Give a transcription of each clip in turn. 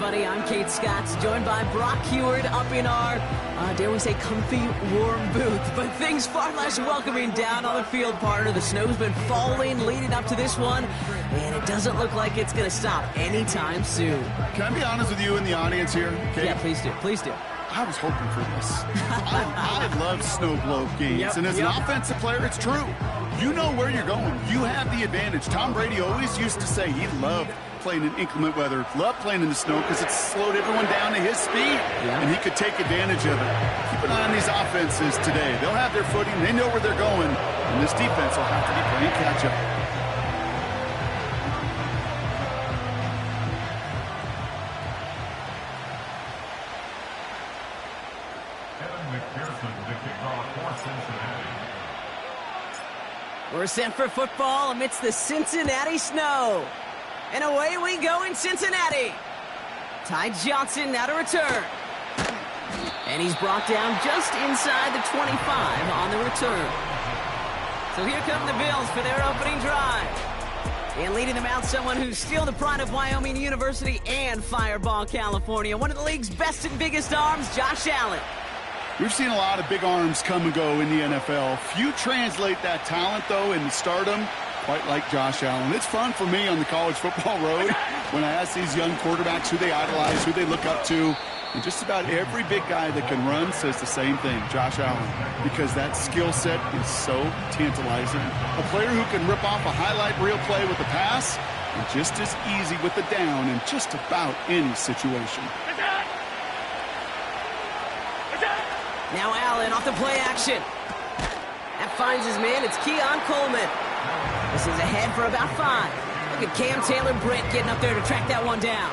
everybody. I'm Kate Scott, joined by Brock Heward up in our, dare we say, comfy, warm booth. But things far less welcoming down on the field, partner. The snow's been falling leading up to this one, and it doesn't look like it's going to stop anytime soon. Can I be honest with you in the audience here, Kate? Yeah, please do. Please do. I was hoping for this. I love snow globe games, and as an offensive player, it's true. You know where you're going. You have the advantage. Tom Brady always used to say he loved playing in inclement weather, loved playing in the snow because it slowed everyone down to his speed, and he could take advantage of it. Keep an eye on these offenses today. They'll have their footing. They know where they're going, and this defense will have to be playing catch-up. We're set for football amidst the Cincinnati snow. And away we go in Cincinnati. Ty Johnson now to return. And he's brought down just inside the 25 on the return. So here come the Bills for their opening drive. And leading them out, someone who's still the pride of Wyoming University and Fireball, California. One of the league's best and biggest arms, Josh Allen. We've seen a lot of big arms come and go in the NFL. Few translate that talent, though, into stardom, quite like Josh Allen. It's fun for me on the college football road when I ask these young quarterbacks who they idolize, who they look up to. And just about every big guy that can run says the same thing, Josh Allen, because that skill set is so tantalizing. A player who can rip off a highlight reel play with a pass, and just as easy with the down in just about any situation. Now Allen off the play action. That finds his man. It's Keon Coleman. This is ahead for about 5. Look at Cam Taylor-Britt getting up there to track that one down.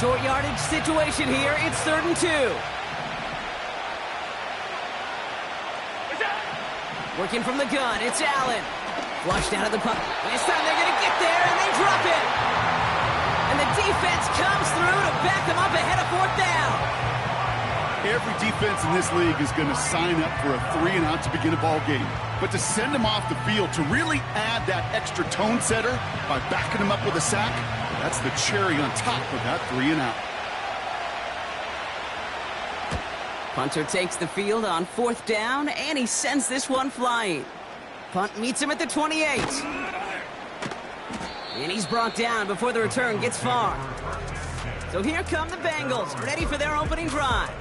Short yardage situation here. It's 3rd and 2. Working from the gun. It's Allen. Flushed out of the puck. This time they're going to get there, and they drop it. And the defense comes through to back them up ahead of 4th down. Every defense in this league is going to sign up for a 3-and-out to begin a ball game. But to send them off the field, to really add that extra tone setter by backing them up with a sack, that's the cherry on top of that 3-and-out. Punter takes the field on 4th down, and he sends this one flying. Punt meets him at the 28. And he's brought down before the return gets far. So here come the Bengals, ready for their opening drive.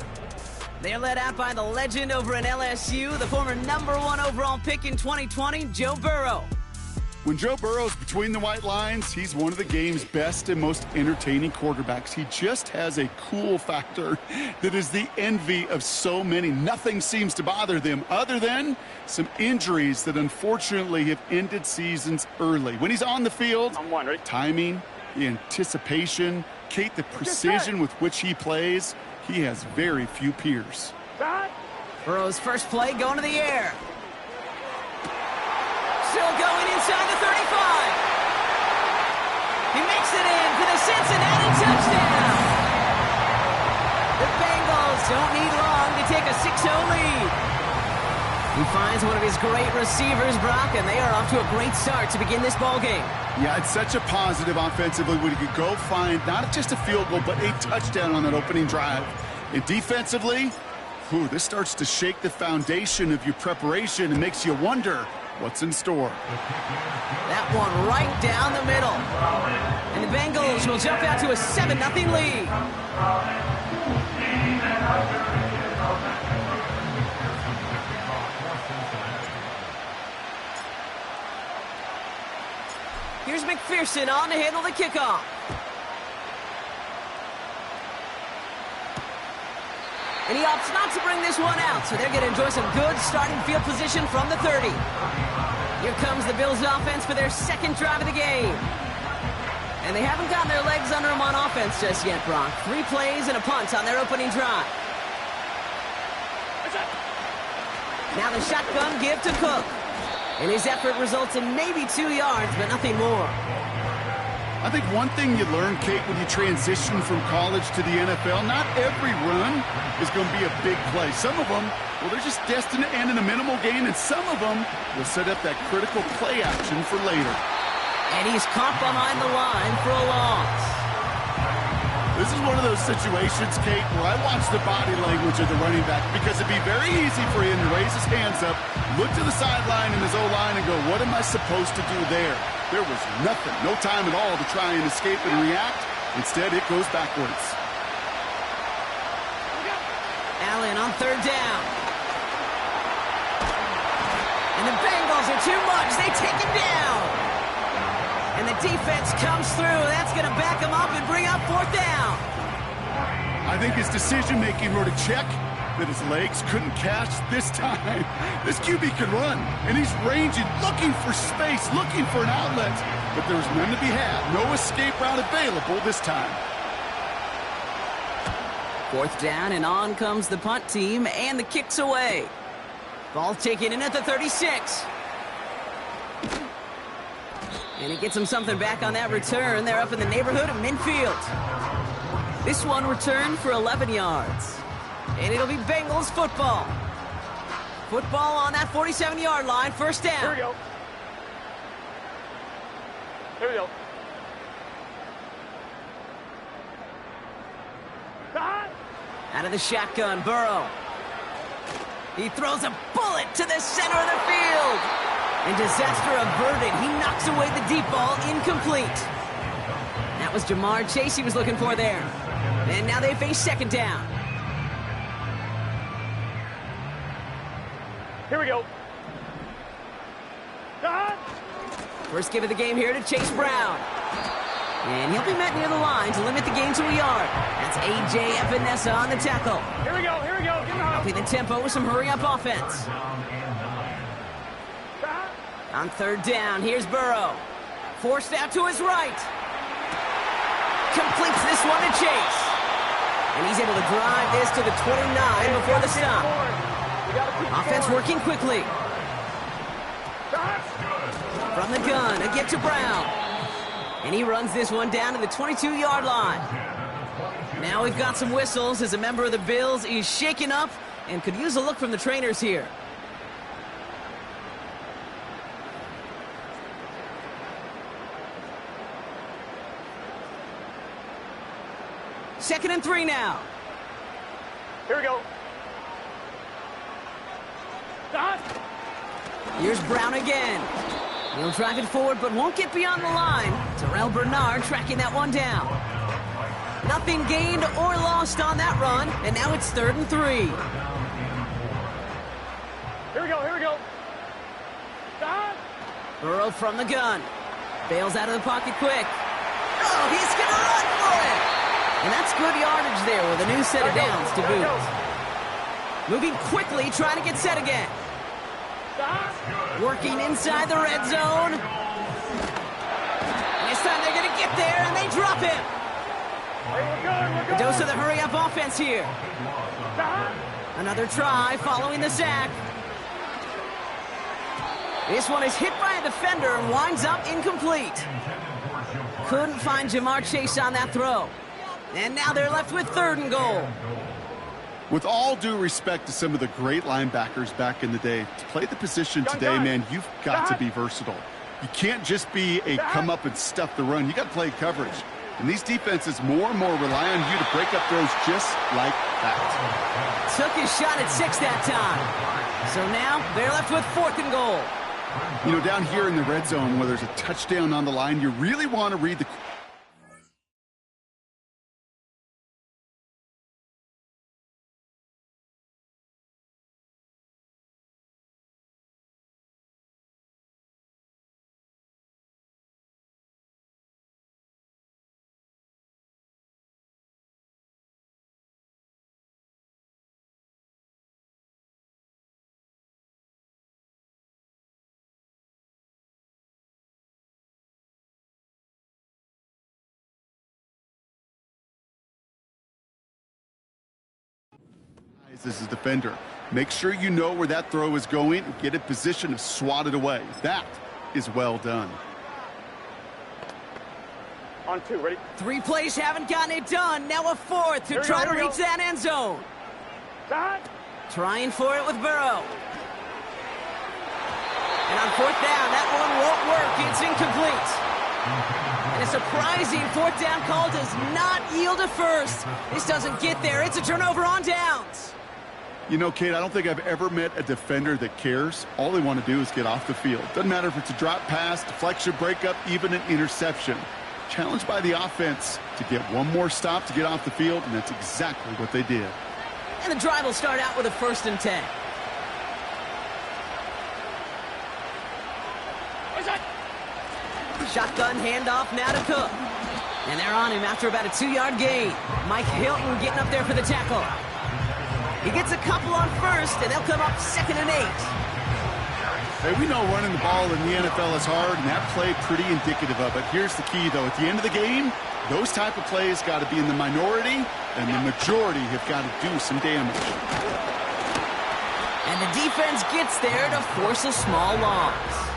They're led out by the legend over in LSU, the former #1 overall pick in 2020, Joe Burrow. When Joe Burrow's between the white lines, he's one of the game's best and most entertaining quarterbacks. He just has a cool factor that is the envy of so many. Nothing seems to bother them other than some injuries that unfortunately have ended seasons early. When he's on the field, timing, the anticipation, Kate, the precision with which he plays, he has very few peers. Burrow's first play going to the air. Still going inside the 35. He makes it in for the Cincinnati touchdown. The Bengals don't need long to take a 6-0 lead. He finds one of his great receivers, Brock, and they are off to a great start to begin this ball game. Yeah, it's such a positive offensively when you could go find not just a field goal, but a touchdown on that opening drive. And defensively, this starts to shake the foundation of your preparation and makes you wonder what's in store. That one right down the middle. And the Bengals will jump out to a 7-0 lead. Here's McPherson on to handle the kickoff. And he opts not to bring this one out, so they're going to enjoy some good starting field position from the 30. Here comes the Bills offense for their second drive of the game. And they haven't gotten their legs under them on offense just yet, Brock. 3 plays and a punt on their opening drive. Now the shotgun give to Cook. And his effort results in maybe 2 yards, but nothing more. I think one thing you learn, Kate, when you transition from college to the NFL, not every run is going to be a big play. Some of them, they're just destined to end in a minimal gain, and some of them will set up that critical play action for later. And he's caught behind the line for a loss. This is one of those situations, Kate, where I watch the body language of the running back because it'd be very easy for him to raise his hands up, look to the sideline in his O-line and go, what am I supposed to do there? There was nothing, no time at all to try and escape and react. Instead, it goes backwards. Allen on third down. And the Bengals are too much. They take him down. And the defense comes through. That's going to back him up and bring up fourth down. I think his decision-making wrote a check that his legs couldn't catch this time. This QB can run, and he's ranging, looking for space, looking for an outlet. But there's none to be had. No escape route available this time. Fourth down, and on comes the punt team, and the kick's away. Ball taken in at the 36. And he gets him something back on that return. They're up in the neighborhood of midfield. This one returned for 11 yards. And it'll be Bengals football. Football on that 47-yard line, first down. Here we go. Here we go. Out of the shotgun, Burrow. He throws a bullet to the center of the field. And disaster averted. He knocks away the deep ball, incomplete. That was Jamar Chase he was looking for there. And now they face second down. Here we go. First give of the game here to Chase Brown. And he'll be met near the line to limit the gain to a yard. That's A.J. Epinesa on the tackle. Here we go, here we go. Get him out. Upping the tempo with some hurry-up offense. On third down, here's Burrow. Forced out to his right. Completes this one to Chase. And he's able to drive this to the 29 before the stop. Offense working quickly. From the gun, a get to Brown. And he runs this one down to the 22-yard line. Now we've got some whistles as a member of the Bills is shaken up and could use a look from the trainers here. Second and 3 now. Here we go. Here's Brown again. He'll drive it forward, but won't get beyond the line. Terrell Bernard tracking that one down. Nothing gained or lost on that run, and now it's 3rd and 3. Here we go, here we go. Burrow from the gun. Bails out of the pocket quick. Oh, he's going to run for it! And that's good yardage there with a new set of downs to boot. Moving quickly, trying to get set again. Working inside the red zone. And this time they're going to get there, and they drop him. A dose of the hurry-up offense here. Another try following the sack. This one is hit by a defender and winds up incomplete. Couldn't find Jamar Chase on that throw. And now they're left with 3rd and goal. With all due respect to some of the great linebackers back in the day, to play the position today, man, you've got to be versatile. You can't just be a come up and stuff the run. You got to play coverage. And these defenses more and more rely on you to break up throws just like that. Took his shot at 6 that time. So now they're left with 4th and goal. You know, down here in the red zone where there's a touchdown on the line, you really want to read the... This is defender. Make sure you know where that throw is going and get in position to swat it away. That is well done. On 2, ready? 3 plays haven't gotten it done. Now a 4th to try to reach that end zone. Trying for it with Burrow. And on 4th down, that one won't work. It's incomplete. And a surprising fourth down call does not yield a first. This doesn't get there. It's a turnover on downs. You know, Kate, I don't think I've ever met a defender that cares. All they want to do is get off the field. Doesn't matter if it's a drop pass, deflection, breakup, even an interception. Challenged by the offense to get one more stop to get off the field, and that's exactly what they did. And the drive will start out with a 1st and 10. Shotgun handoff now to Cook. And they're on him after about a 2-yard gain. Mike Hilton getting up there for the tackle. He gets a couple on first, and they'll come up 2nd and 8. Hey, we know running the ball in the NFL is hard, and that play pretty indicative of it. Here's the key, though. At the end of the game, those type of plays got to be in the minority, and the majority have got to do some damage. And the defense gets there to force a small loss.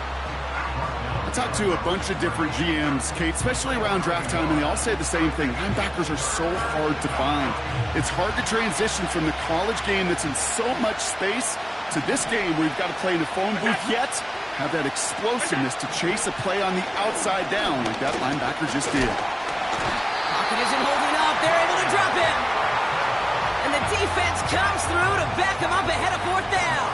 I talked to a bunch of different GMs, Kate, especially around draft time, and they all say the same thing. Linebackers are so hard to find. It's hard to transition from the college game that's in so much space to this game where you've got to play in a phone booth, yet have that explosiveness to chase a play on the outside down like that linebacker just did. Pocket isn't holding up. They're able to drop him. And the defense comes through to back him up ahead of 4th down.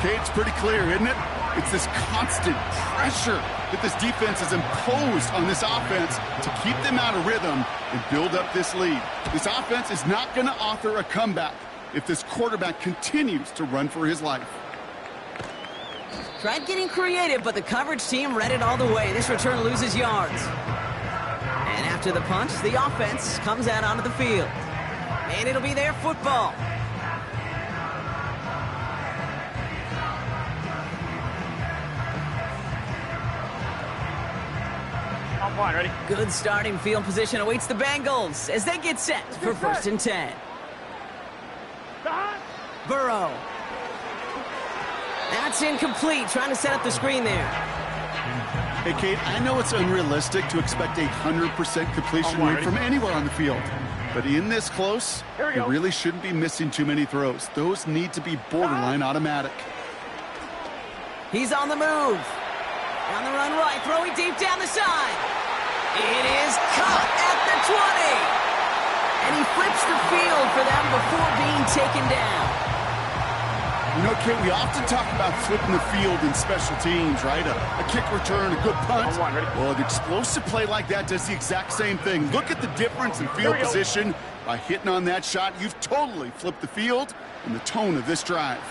Kate, it's pretty clear, isn't it? It's this constant pressure that this defense has imposed on this offense to keep them out of rhythm and build up this lead. This offense is not going to author a comeback if this quarterback continues to run for his life. Tried getting creative, but the coverage team read it all the way. This return loses yards. And after the punch, the offense comes out onto the field. And it'll be their football. On, ready? Good starting field position awaits the Bengals as they get set for 1st and 10. Burrow. That's incomplete, trying to set up the screen there. Hey, Kate, I know it's unrealistic to expect a 100% completion rate from anywhere on the field. But in this close, you really shouldn't be missing too many throws. Those need to be borderline automatic. He's on the move. On the run right, throwing deep down the side. It is caught at the 20. And he flips the field for them before being taken down. You know, Kate, we often talk about flipping the field in special teams, right? A kick return, a good punt. Well, an explosive play like that does the exact same thing. Look at the difference in field position. By hitting on that shot, you've totally flipped the field and the tone of this drive.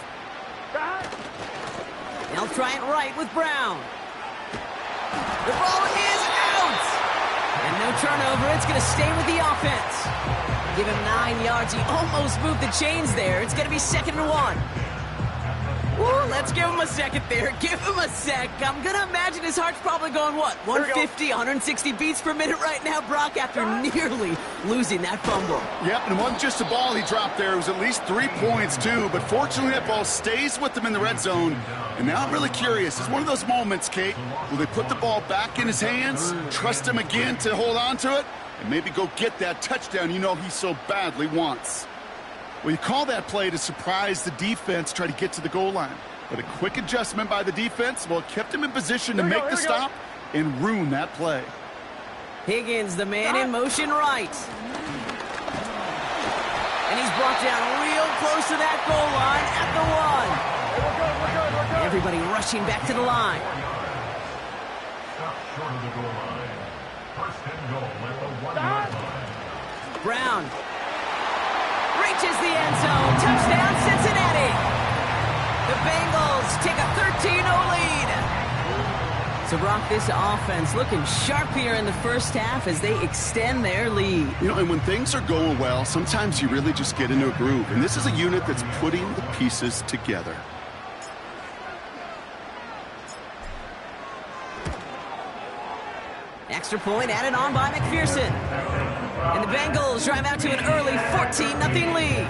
They'll try it right with Brown. The ball is out! And no turnover, it's going to stay with the offense. Give him 9 yards. He almost moved the chains there. It's going to be 2nd and 1. Ooh, let's give him a second there. Give him a sec. I'm going to imagine his heart's probably going, what, 150, 160 beats per minute right now, Brock, after nearly losing that fumble. Yep, and it wasn't just a ball he dropped there. It was at least 3 points, too. But fortunately, that ball stays with him in the red zone. And now I'm really curious. It's one of those moments, Kate. Will they put the ball back in his hands, trust him again to hold on to it, and maybe go get that touchdown you know he so badly wants? Well, you call that play to surprise the defense, try to get to the goal line. But a quick adjustment by the defense, well, it kept him in position to make the stop and ruin that play. Higgins, the man in motion right. And he's brought down real close to that goal line at the 1. Everybody rushing back to the line. Brown reaches the end zone. Touchdown, Cincinnati. The Bengals take a 13-0 lead. So, Brock, this offense looking sharp here in the first half as they extend their lead. You know, and when things are going well, sometimes you really just get into a groove. And this is a unit that's putting the pieces together. Extra point added on by McPherson. And the Bengals drive out to an early 14-0 lead.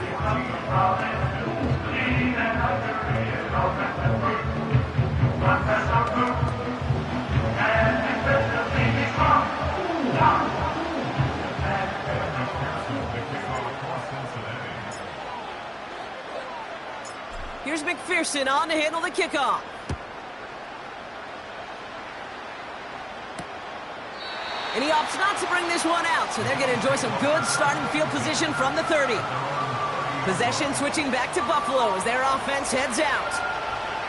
Here's McPherson on to handle the kickoff. And he opts not to bring this one out, so they're going to enjoy some good starting field position from the 30. Possession switching back to Buffalo as their offense heads out.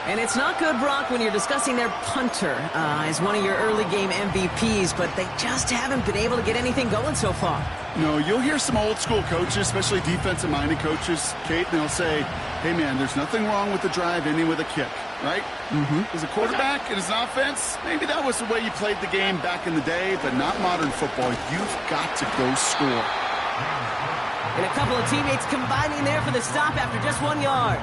And it's not good, Brock, when you're discussing their punter as one of your early game MVPs, but they just haven't been able to get anything going so far. No, you'll hear some old school coaches, especially defensive-minded coaches, Kate, and they'll say, hey, man, there's nothing wrong with the drive ending with a kick, right? As a quarterback and as an offense, maybe that was the way you played the game back in the day, but not modern football. You've got to go score. And a couple of teammates combining there for the stop after just 1 yard.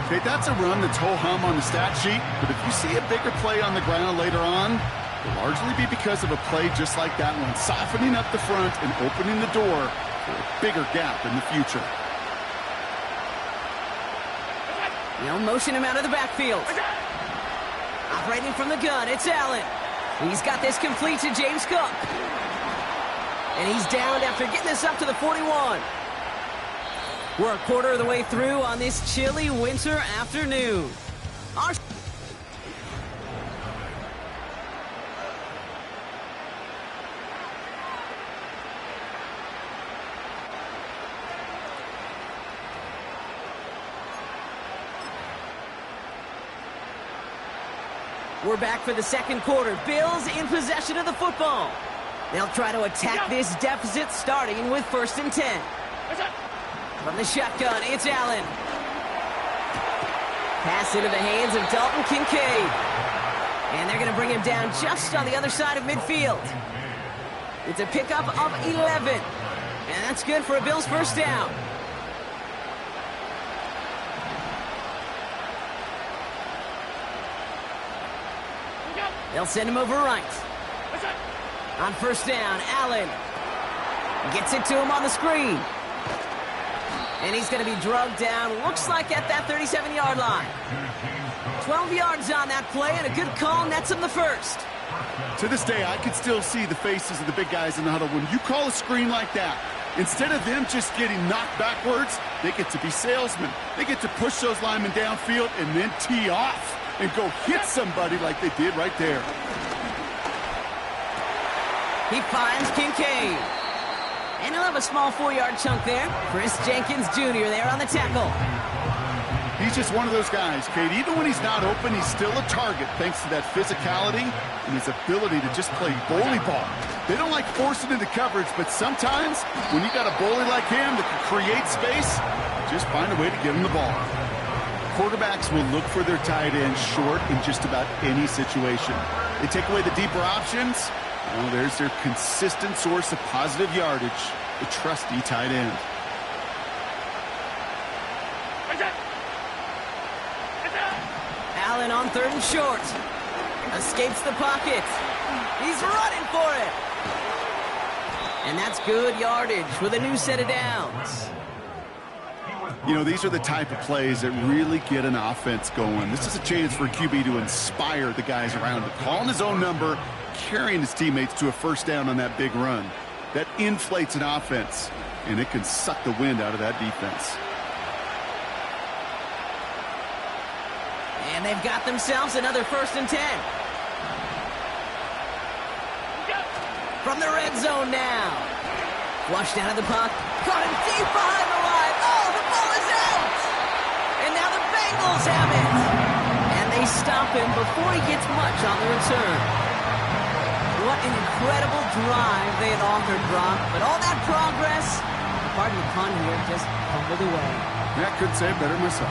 Okay, that's a run that's ho-hum on the stat sheet, but if you see a bigger play on the ground later on, it'll largely be because of a play just like that one, softening up the front and opening the door for a bigger gap in the future. They'll motion him out of the backfield. Operating from the gun, it's Allen. He's got this complete to James Cook. And he's downed after getting this up to the 41. We're a quarter of the way through on this chilly winter afternoon. We're back for the second quarter. Bills in possession of the football. They'll try to attack this deficit starting with 1st and 10. From the shotgun, it's Allen. Pass into the hands of Dalton Kincaid. And they're going to bring him down just on the other side of midfield. It's a pickup of 11. And that's good for a Bills first down. They'll send him over right. On 1st down, Allen gets it to him on the screen. And he's going to be drugged down, looks like at that 37-yard line. 12 yards on that play, and a good call nets him the first. To this day, I can still see the faces of the big guys in the huddle. When you call a screen like that, instead of them just getting knocked backwards, they get to be salesmen. They get to push those linemen downfield and then tee off and go hit somebody like they did right there. He finds Kincaid. And he'll have a small 4-yard chunk there. Chris Jenkins Jr. there on the tackle. He's just one of those guys, Kate. Even when he's not open, he's still a target thanks to that physicality and his ability to just play bully ball. They don't like forcing into coverage, but sometimes when you got a bully like him that can create space, just find a way to get him the ball. Quarterbacks will look for their tight end short in just about any situation. They take away the deeper options. Well, there's their consistent source of positive yardage, the trusty tight end. Allen on 3rd and short. Escapes the pocket. He's running for it. And that's good yardage with a new set of downs. You know, these are the type of plays that really get an offense going. This is a chance for a QB to inspire the guys around him. Calling his own number, carrying his teammates to a first down on that big run. That inflates an offense, and it can suck the wind out of that defense. And they've got themselves another 1st and 10. From the red zone now. Flushed out of the puck. Caught him deep behind the line. Oh, the ball is out! And now the Bengals have it. And they stop him before he gets much on the return. What an incredible drive they had authored, Brock. But all that progress, pardon the pun here, just fumbled away. Yeah, I couldn't say it better myself.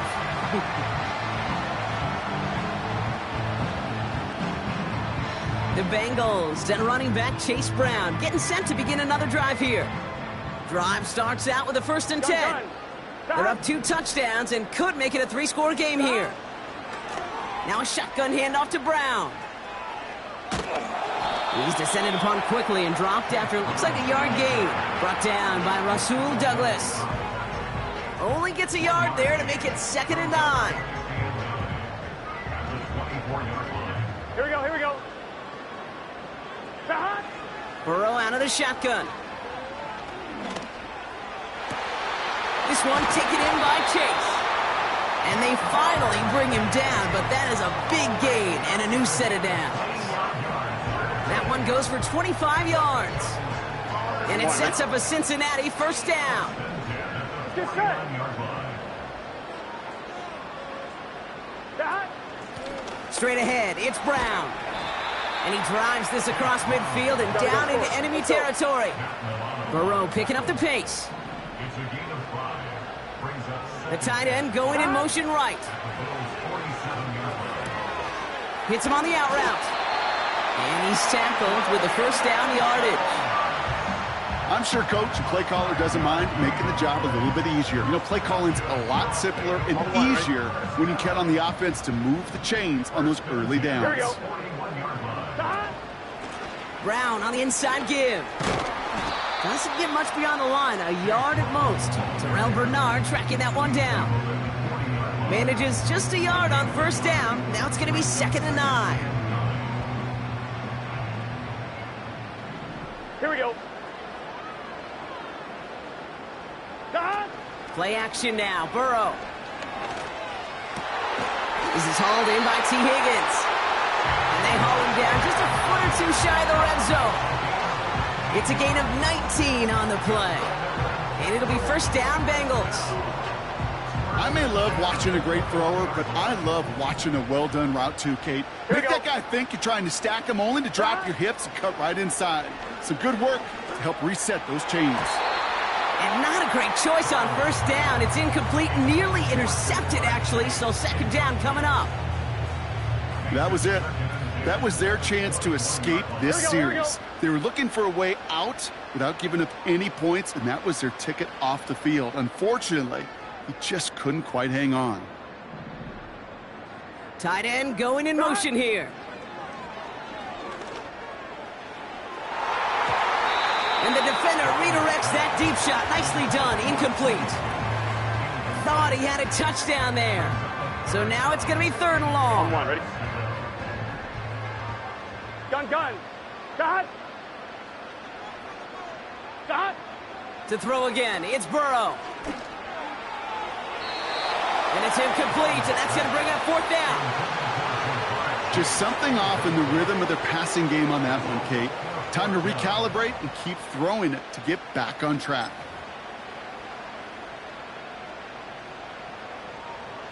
The Bengals and running back Chase Brown getting set to begin another drive here. Drive starts out with a 1st and 10. They're up 2 touchdowns and could make it a 3-score game here. Now a shotgun handoff to Brown. He's descended upon quickly and dropped after it looks like a yard gain. Brought down by Rasul Douglas. Only gets a yard there to make it 2nd and 9. Here we go, here we go. Burrow out of the shotgun. This one taken in by Chase. And they finally bring him down, but that is a big gain and a new set of downs. That one goes for 25 yards. And it sets up a Cincinnati first down. Get set. Straight ahead, it's Brown. And he drives this across midfield and down into enemy territory. Burrow picking up the pace. The tight end going in motion right. Hits him on the out route. And he's tackled with the first down yardage. I'm sure coach and play caller doesn't mind making the job a little bit easier. You know, play calling's a lot simpler and easier when you count on the offense to move the chains on those early downs. Brown on the inside give. Doesn't get much beyond the line, a yard at most. Terrell Bernard tracking that one down. Manages just a yard on first down. Now it's going to be 2nd and 9. Here we go. Play action now. Burrow. This is hauled in by T. Higgins. And they haul him down just a foot or two shy of the red zone. It's a gain of 19 on the play. And it'll be first down, Bengals. I may love watching a great thrower, but I love watching a well-done route too, Kate. Make that guy think you're trying to stack him only to drop your hips and cut right inside. Some good work to help reset those chains. And not a great choice on first down. It's incomplete, nearly intercepted, actually, so 2nd down coming up. That was it. That was their chance to escape this series. They were looking for a way out without giving up any points, and that was their ticket off the field. Unfortunately, he just couldn't quite hang on. Tight end going in motion here. And the defender redirects that deep shot. Nicely done. Incomplete. Thought he had a touchdown there. So now it's going to be 3rd and long. One, ready? Gun. Got. To throw again, it's Burrow. And it's incomplete, and that's going to bring up 4th down. Just something off in the rhythm of their passing game on that one, Kate. Time to recalibrate and keep throwing it to get back on track.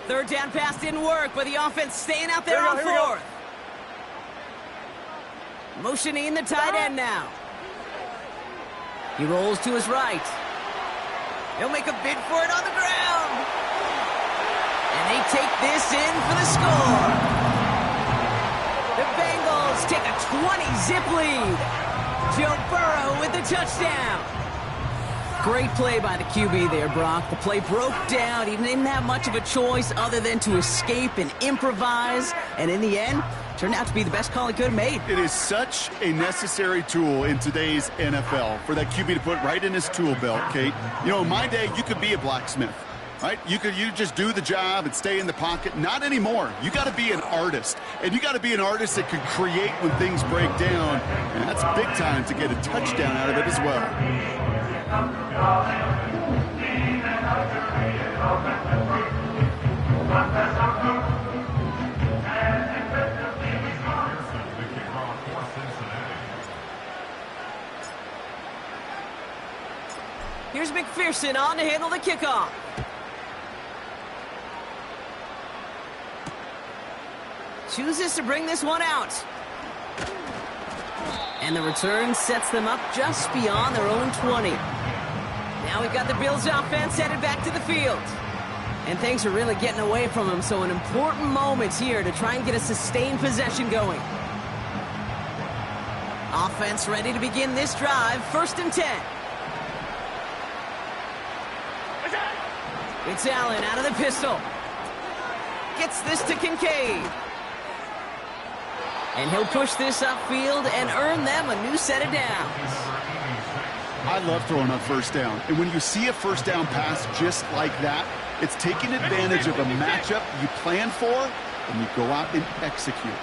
3rd down pass didn't work, but the offense staying out there on 4th. Motioning the tight end now. He rolls to his right. He'll make a bid for it on the ground. And they take this in for the score. The Bengals take a 20-zip lead. Joe Burrow with the touchdown. Great play by the QB there, Brock. The play broke down. He didn't have much of a choice other than to escape and improvise. And in the end, turned out to be the best call he could have made. It is such a necessary tool in today's NFL for that QB to put right in his tool belt, Kate. You know, in my day, you could be a blacksmith, right? You just do the job and stay in the pocket. Not anymore. You got to be an artist. And you got to be an artist that can create when things break down. And that's big time to get a touchdown out of it as well. Here's McPherson on to handle the kickoff. Chooses to bring this one out. And the return sets them up just beyond their own 20. Now we've got the Bills offense headed back to the field. And things are really getting away from them, so an important moment here to try and get a sustained possession going. Offense ready to begin this drive, 1st and 10. It's Allen out of the pistol. Gets this to Kincaid. And he'll push this upfield and earn them a new set of downs. I love throwing on first down. And when you see a first down pass just like that, it's taking advantage of a matchup you plan for, and you go out and execute.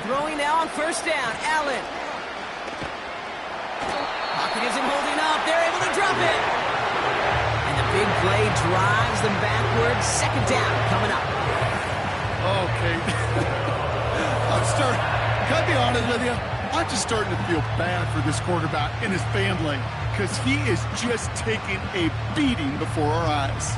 Throwing now on first down, Allen. Pocket isn't holding up. They're able to drop it. And the big play drives them backwards. 2nd down coming up. Okay. Can I be honest with you? I'm just starting to feel bad for this quarterback and his family because he is just taking a beating before our eyes.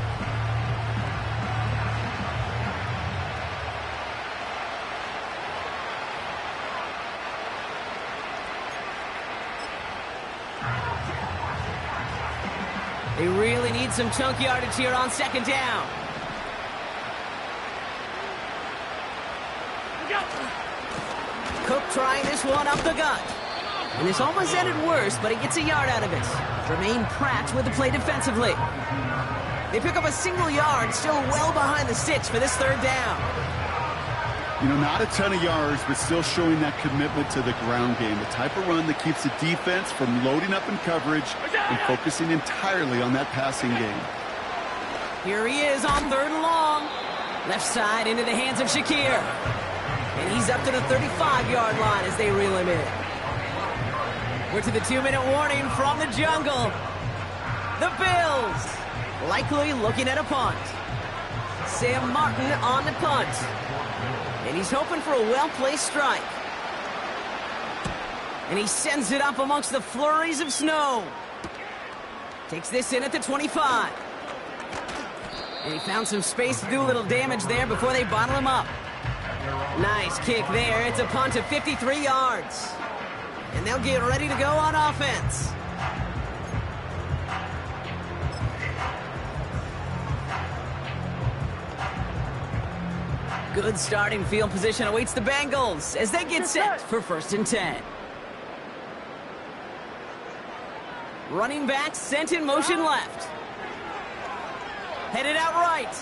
They really need some chunk yardage here on second down. Cook trying this one up the gut. And this almost ended worse, but he gets a yard out of it. Jermaine Pratt with the play defensively. They pick up a single yard, still well behind the sticks for this third down. You know, not a ton of yards, but still showing that commitment to the ground game. The type of run that keeps the defense from loading up in coverage and focusing entirely on that passing game. Here he is on third and long. Left side into the hands of Shakir. And he's up to the 35-yard line as they reel him in. We're to the 2-minute warning from the jungle. The Bills likely looking at a punt. Sam Martin on the punt. And he's hoping for a well-placed strike. And he sends it up amongst the flurries of snow. Takes this in at the 25. And he found some space to do a little damage there before they bottle him up. Nice kick there. It's a punt of 53 yards. And they'll get ready to go on offense. Good starting field position awaits the Bengals as they get set for 1st and 10. Running back sent in motion left. Headed out right.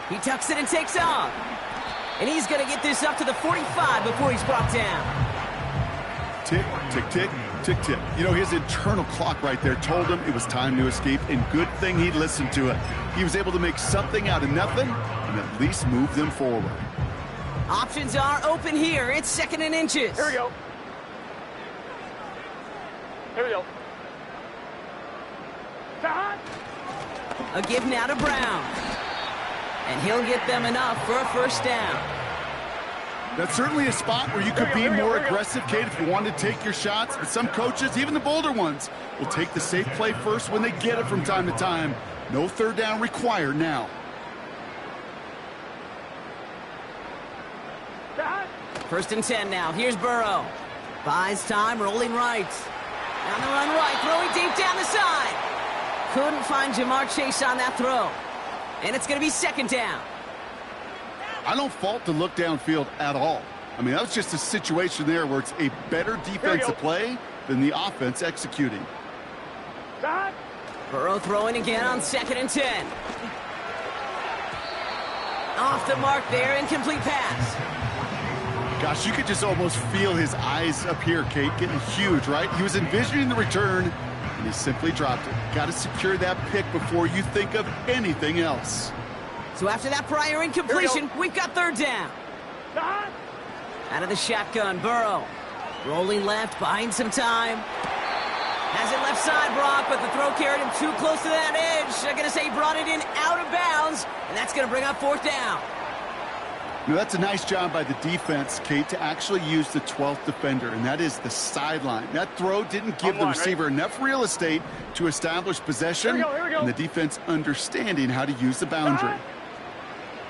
He tucks it and takes off. And he's going to get this up to the 45 before he's brought down. Tick, tick, tick, tick, tick. You know, his internal clock right there told him it was time to escape, and good thing he listened to it. He was able to make something out of nothing and at least move them forward. Options are open here. It's 2nd and inches. Here we go. Here we go. A give now to Brown. And he'll get them enough for a 1st down. That's certainly a spot where you could be more aggressive, Kate, if you want to take your shots. But some coaches, even the bolder ones, will take the safe play first when they get it from time to time. No 3rd down required now. 1st and 10 now. Here's Burrow. Buys time, rolling right. On the run right, throwing deep down the side. Couldn't find Jamar Chase on that throw. And it's going to be 2nd down. I don't fault the look downfield at all. I mean, that was just a situation there where it's a better defensive play than the offense executing. Burrow throwing again on 2nd and 10. Off the mark there, incomplete pass. Gosh, you could just almost feel his eyes up here, Kate, getting huge, right? He was envisioning the return, and he simply dropped it. Got to secure that pick before you think of anything else. So after that prior incompletion, we've got 3rd down. Out of the shotgun, Burrow. Rolling left, buying some time. Has it left side, Brock, but the throw carried him too close to that edge. They're going to say he brought it in out of bounds, and that's going to bring up 4th down. You know, that's a nice job by the defense, Kate, to actually use the 12th defender, and that is the sideline. That throw didn't give the receiver enough real estate to establish possession, and the defense understanding how to use the boundary.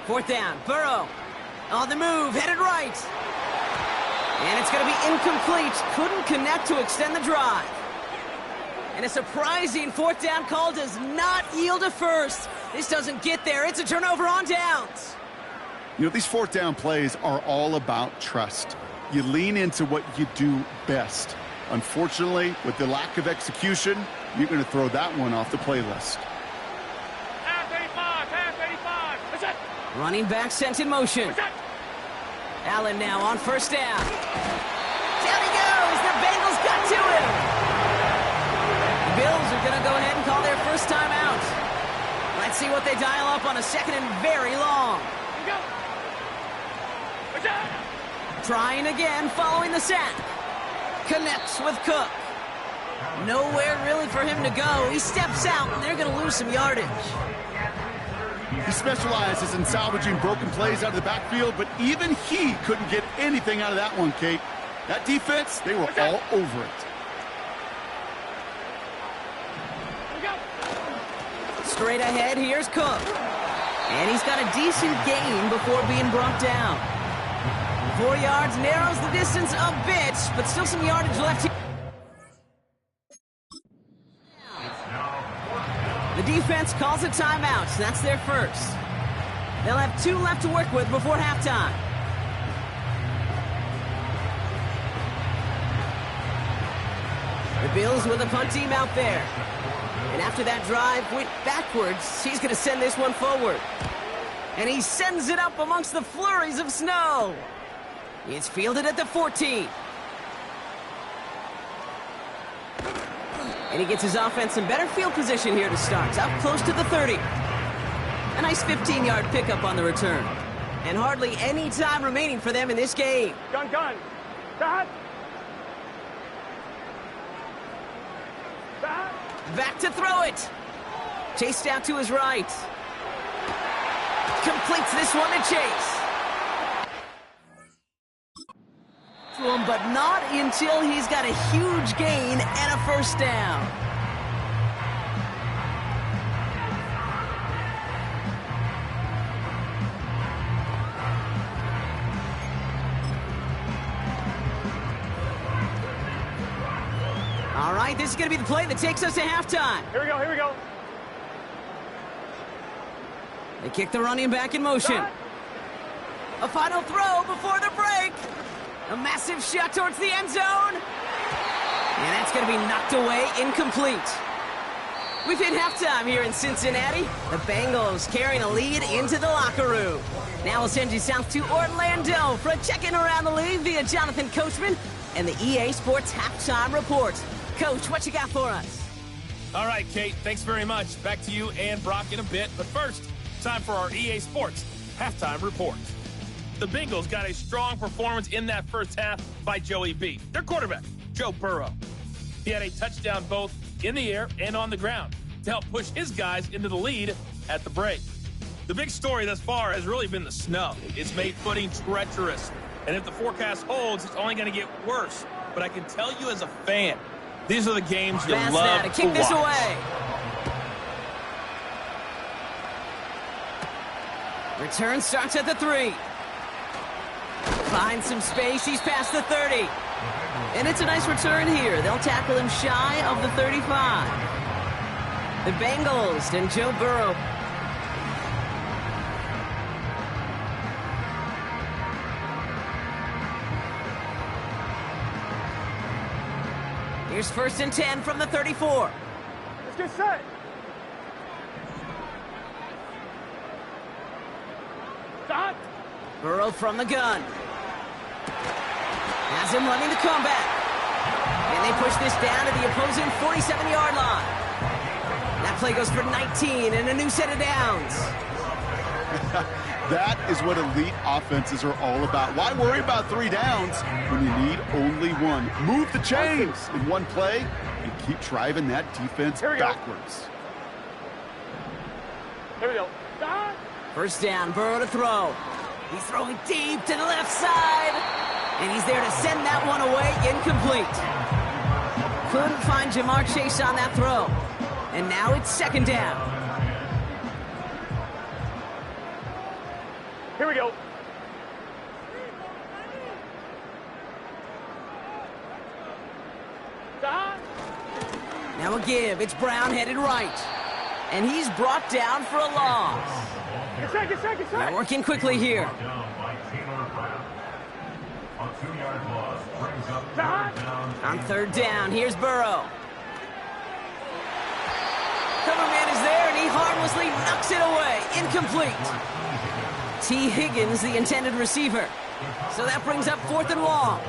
4th down, Burrow on the move, headed right. And it's going to be incomplete. Couldn't connect to extend the drive. And a surprising 4th down call does not yield a 1st. This doesn't get there. It's a turnover on downs. You know, these 4th down plays are all about trust. You lean into what you do best. Unfortunately, with the lack of execution, you're going to throw that one off the playlist. Running back sent in motion. Allen now on 1st down. Down he goes. The Bengals got to him. The Bills are going to go ahead and call their 1st time out. Let's see what they dial up on a 2nd and very long. Trying again following the sack. Connects with Cook. Nowhere really for him to go. He steps out, and they're going to lose some yardage. He specializes in salvaging broken plays out of the backfield, but even he couldn't get anything out of that one, Kate. That defense, they were all over it. Straight ahead, here's Cook. And he's got a decent gain before being brought down. 4 yards narrows the distance a bit, but still some yardage left here. The defense calls a timeout. That's their first. They'll have 2 left to work with before halftime. The Bills with a punt team out there. And after that drive went backwards, he's going to send this one forward. And he sends it up amongst the flurries of snow. It's fielded at the 14. And he gets his offense in better field position here to start. Up close to the 30. A nice 15-yard pickup on the return. And hardly any time remaining for them in this game. Gun. Start. Back to throw it. Chased out to his right. Completes this one to Chase. But not until he's got a huge gain and a first down. All right, this is going to be the play that takes us to halftime. Here we go. They kick the running back in motion. A final throw before the break. A massive shot towards the end zone. And that's going to be knocked away, incomplete. We've hit halftime here in Cincinnati. The Bengals carrying a lead into the locker room. Now we'll send you south to Orlando for a check-in around the league via Jonathan Coachman and the EA Sports Halftime Report. Coach, what you got for us? All right, Kate, thanks very much. Back to you and Brock in a bit. But first, time for our EA Sports Halftime Report. The Bengals got a strong performance in that first half by Joey B, their quarterback, Joe Burrow. He had a touchdown both in the air and on the ground to help push his guys into the lead at the break. The big story thus far has really been the snow. It's made footing treacherous. And if the forecast holds, it's only going to get worse. But I can tell you as a fan, these are the games you love to kick this watch. Away. Return starts at the 3. Finds some space. He's past the 30. And it's a nice return here. They'll tackle him shy of the 35. The Bengals and Joe Burrow. Here's 1st and 10 from the 34. Let's get set. Start. Burrow from the gun. Has him running the comeback. And they push this down to the opposing 47-yard line. That play goes for 19 and a new set of downs. That is what elite offenses are all about. Why worry about 3 downs when you need only 1? Move the chains in one play and keep driving that defense backwards. Here we go. Start. First down, Burrow to throw. He's throwing deep to the left side. And he's there to send that one away, incomplete. Couldn't find Jamar Chase on that throw. And now it's 2nd down. Here we go. Start. Now a give. It's Brown headed right. And he's brought down for a loss. Get set. They're working quickly here. On 3rd down, here's Burrow. Cover man is there, and he harmlessly knocks it away. Incomplete. T. Higgins, the intended receiver. So that brings up 4th and long.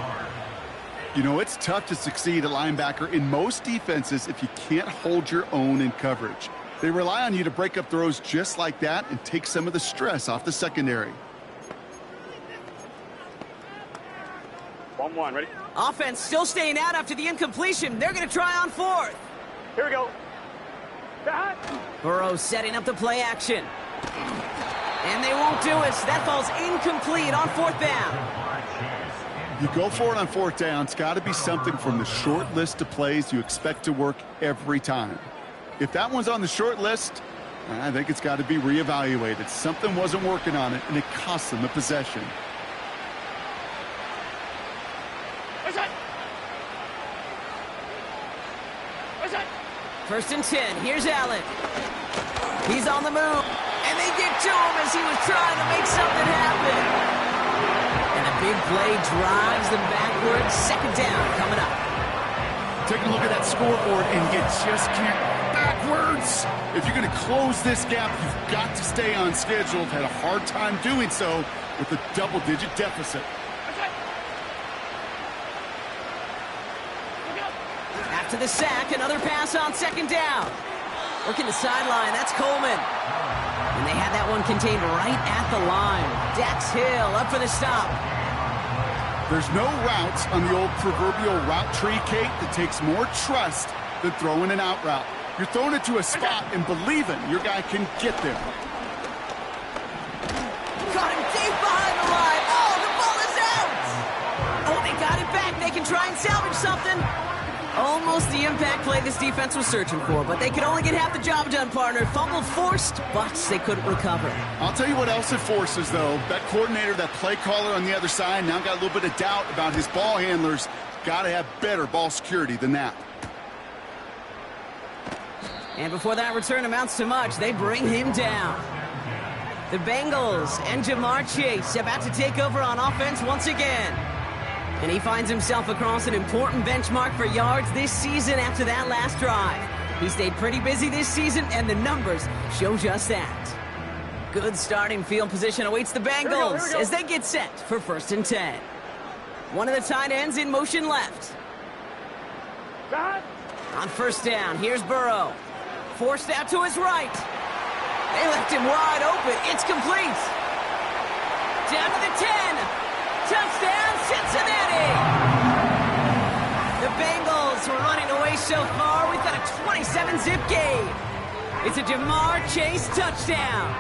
You know, it's tough to succeed at linebacker in most defenses if you can't hold your own in coverage. They rely on you to break up throws just like that and take some of the stress off the secondary. 1-1, ready? Offense still staying out after the incompletion. They're going to try on 4th. Here we go. Start. Burrow setting up the play action. And they won't do it. So that falls incomplete on 4th down. You go for it on 4th down. It's got to be something from the short list of plays you expect to work every time. If that one's on the short list, I think it's got to be reevaluated. Something wasn't working on it, and it cost them the possession. First and 10. Here's Allen. He's on the move. And they get to him as he was trying to make something happen. And a big play drives them backwards. 2nd down coming up. Take a look at that scoreboard, and you just can't backwards. If you're going to close this gap, you've got to stay on schedule. Had a hard time doing so with a double-digit deficit. After the sack, another pass on 2nd down. Working the sideline, that's Coleman. And they had that one contained right at the line. Dax Hill up for the stop. There's no routes on the old proverbial route tree, Kate, that takes more trust than throwing an out route. You're throwing it to a spot and believing your guy can get there. Caught him deep behind the line. Oh, the ball is out. Oh, they got it back. They can try and salvage something. Almost the impact play this defense was searching for, but they could only get half the job done, partner. Fumble forced, but they couldn't recover. I'll tell you what else it forces, though. That coordinator, that play caller on the other side, now got a little bit of doubt about his ball handlers. Got to have better ball security than that. And before that return amounts to much, they bring him down. The Bengals and Jamar Chase about to take over on offense once again. And he finds himself across an important benchmark for yards this season after that last drive. He stayed pretty busy this season, and the numbers show just that. Good starting field position awaits the Bengals as they get set for 1st and 10. One of the tight ends in motion left. On 1st down, here's Burrow. Forced out to his right. They left him wide open. It's complete. Down to the 10. Touchdown, Cincinnati! The Bengals were running away so far, we've got a 27-zip game. It's a Jamar Chase touchdown.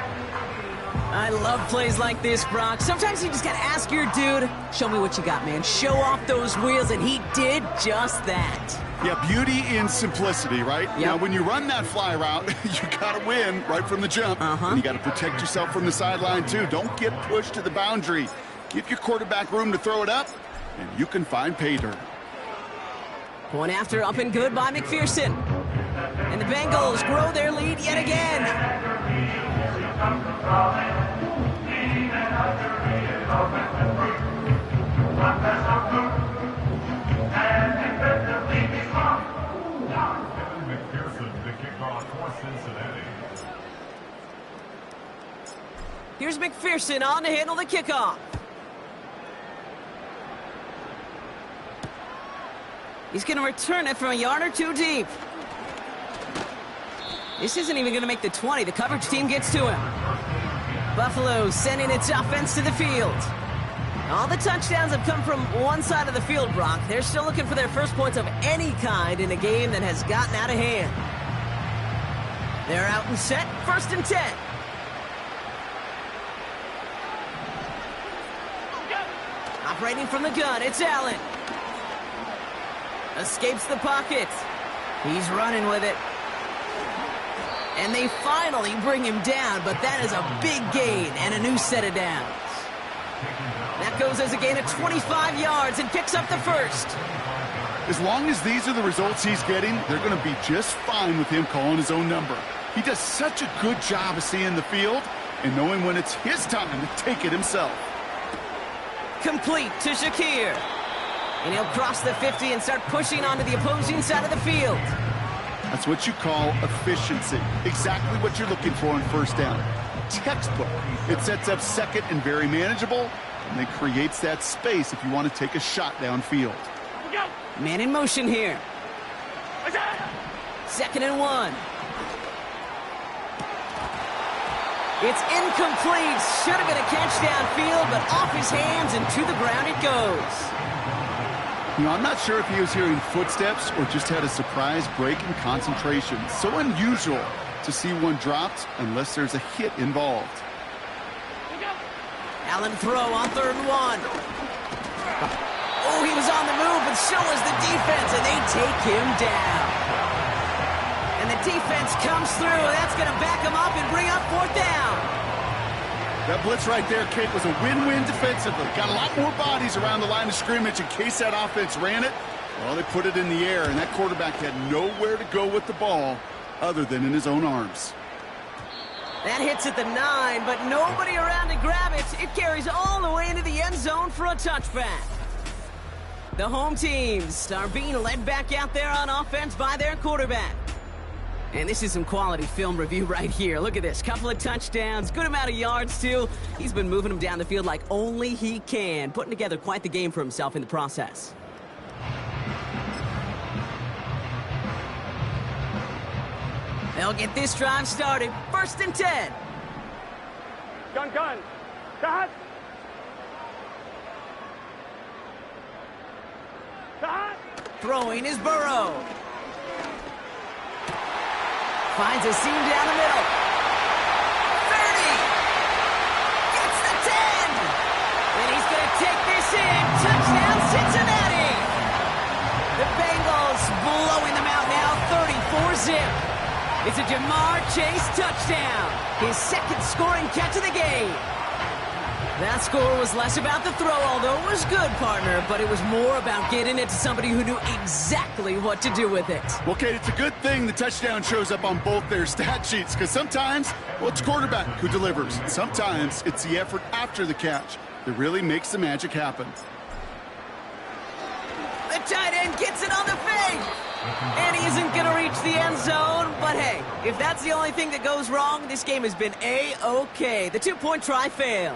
I love plays like this, Brock. Sometimes you just got to ask your dude, show me what you got, man. Show off those wheels, and he did just that. Yeah, beauty in simplicity, right? Yep. Now, when you run that fly route, you got to win right from the jump. And you got to protect yourself from the sideline, too. Don't get pushed to the boundary. Give your quarterback room to throw it up, and you can find pay dirt. Point after, up and good by McPherson. And the Bengals grow their lead yet again. Here's McPherson on to handle the kickoff. He's going to return it from a yard or two deep. This isn't even going to make the 20. The coverage team gets to him. Buffalo sending its offense to the field. All the touchdowns have come from one side of the field, Brock. They're still looking for their first points of any kind in a game that has gotten out of hand. They're out and set. 1st and 10. Operating from the gun, it's Allen. Escapes the pocket. He's running with it. And they finally bring him down, but that is a big gain and a new set of downs. That goes as a gain of 25 yards and picks up the first. As long as these are the results he's getting, they're going to be just fine with him calling his own number. He does such a good job of seeing the field and knowing when it's his time to take it himself. Complete to Shakir. And he'll cross the 50 and start pushing onto the opposing side of the field. That's what you call efficiency. Exactly what you're looking for on 1st down. Textbook. It sets up 2nd and very manageable, and it creates that space if you want to take a shot downfield. Man in motion here. 2nd and 1. It's incomplete. Should have been a catch downfield, but off his hands and to the ground it goes. You know, I'm not sure if he was hearing footsteps or just had a surprise break in concentration. So unusual to see one dropped unless there's a hit involved. Allen throw on 3rd and 1. Oh, he was on the move, but so was the defense, and they take him down. And the defense comes through, and that's going to back him up and bring up 4th down. That blitz right there, Kate, was a win-win defensively. Got a lot more bodies around the line of scrimmage in case that offense ran it. Well, they put it in the air, and that quarterback had nowhere to go with the ball other than in his own arms. That hits at the 9, but nobody around to grab it. It carries all the way into the end zone for a touchback. The home teams are being led back out there on offense by their quarterback. And this is some quality film review right here. Look at this. Couple of touchdowns, good amount of yards, too. He's been moving them down the field like only he can, putting together quite the game for himself in the process. They'll get this drive started. 1st and 10. Gun. Dot. Dot. Throwing is Burrow. Finds a seam down the middle. 30. Gets the 10. And he's going to take this in. Touchdown, Cincinnati. The Bengals blowing them out now, 34-zip. It's a Jamar Chase touchdown. His 2nd scoring catch of the game. That score was less about the throw, although it was good, partner, but it was more about getting it to somebody who knew exactly what to do with it. Well, Kate, it's a good thing the touchdown shows up on both their stat sheets, because sometimes, well, it's quarterback who delivers. Sometimes it's the effort after the catch that really makes the magic happen. The tight end gets it on the fake. And he isn't going to reach the end zone. But hey, if that's the only thing that goes wrong, this game has been A-OK. The 2-point try fails.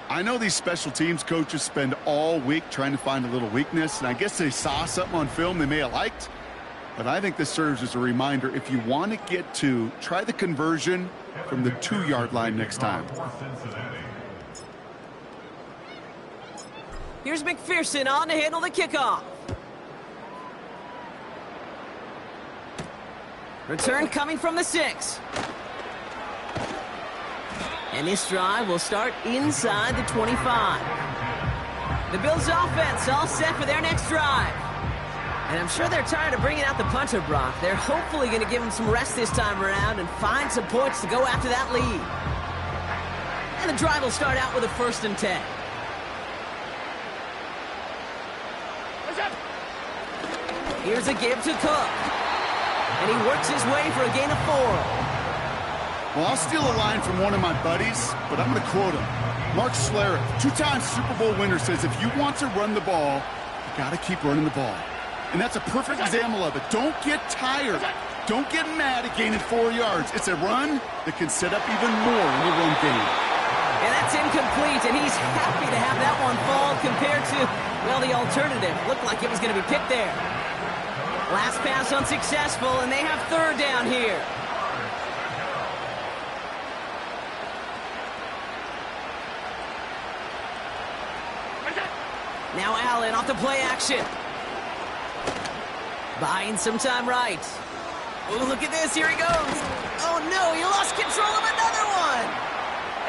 I know these special teams coaches spend all week trying to find a little weakness, and I guess they saw something on film they may have liked. But I think this serves as a reminder, if you want to get 2, try the conversion from the 2-yard line next time. Here's McPherson on to handle the kickoff. Return coming from the 6. And this drive will start inside the 25. The Bills offense all set for their next drive. And I'm sure they're tired of bringing out the punter, Brock. They're hopefully going to give him some rest this time around and find some points to go after that lead. And the drive will start out with a 1st and 10. Here's a give to Cook. And he works his way for a gain of 4. Well, I'll steal a line from one of my buddies, but I'm going to quote him. Mark Schlereth, 2-time Super Bowl winner, says if you want to run the ball, you got to keep running the ball. And that's a perfect example of it. Don't get tired. Don't get mad at gaining 4 yards. It's a run that can set up even more in the run game. And that's incomplete, and he's happy to have that one fall compared to, well, the alternative. Looked like it was going to be picked there. Last pass unsuccessful, and they have 3rd down here. Now Allen off the play action. Buying some time right. Oh, look at this. Here he goes. Oh, no. He lost control of another one.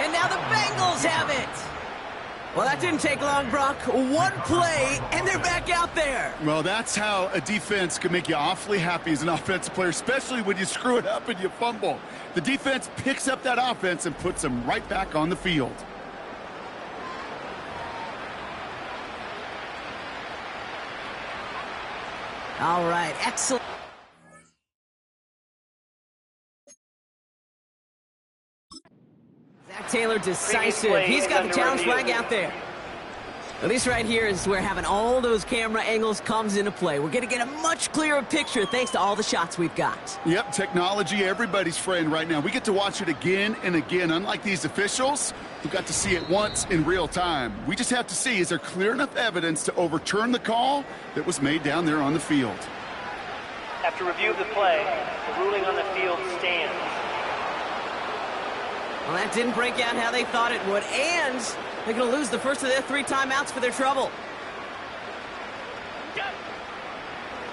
And now the Bengals have it. Well, that didn't take long, Brock. One play, and they're back out there. Well, that's how a defense can make you awfully happy as an offensive player, especially when you screw it up and you fumble. The defense picks up that offense and puts them right back on the field. All right, excellent. Zach Taylor decisive. He's got the challenge flag out there. Well, this right here is where having all those camera angles comes into play. We're going to get a much clearer picture thanks to all the shots we've got. Yep, technology, everybody's friend right now. We get to watch it again and again. Unlike these officials, who got to see it once in real time. We just have to see, is there clear enough evidence to overturn the call that was made down there on the field? After review of the play, the ruling on the field stands. Well, that didn't break out how they thought it would, and they're going to lose the first of their 3 timeouts for their trouble.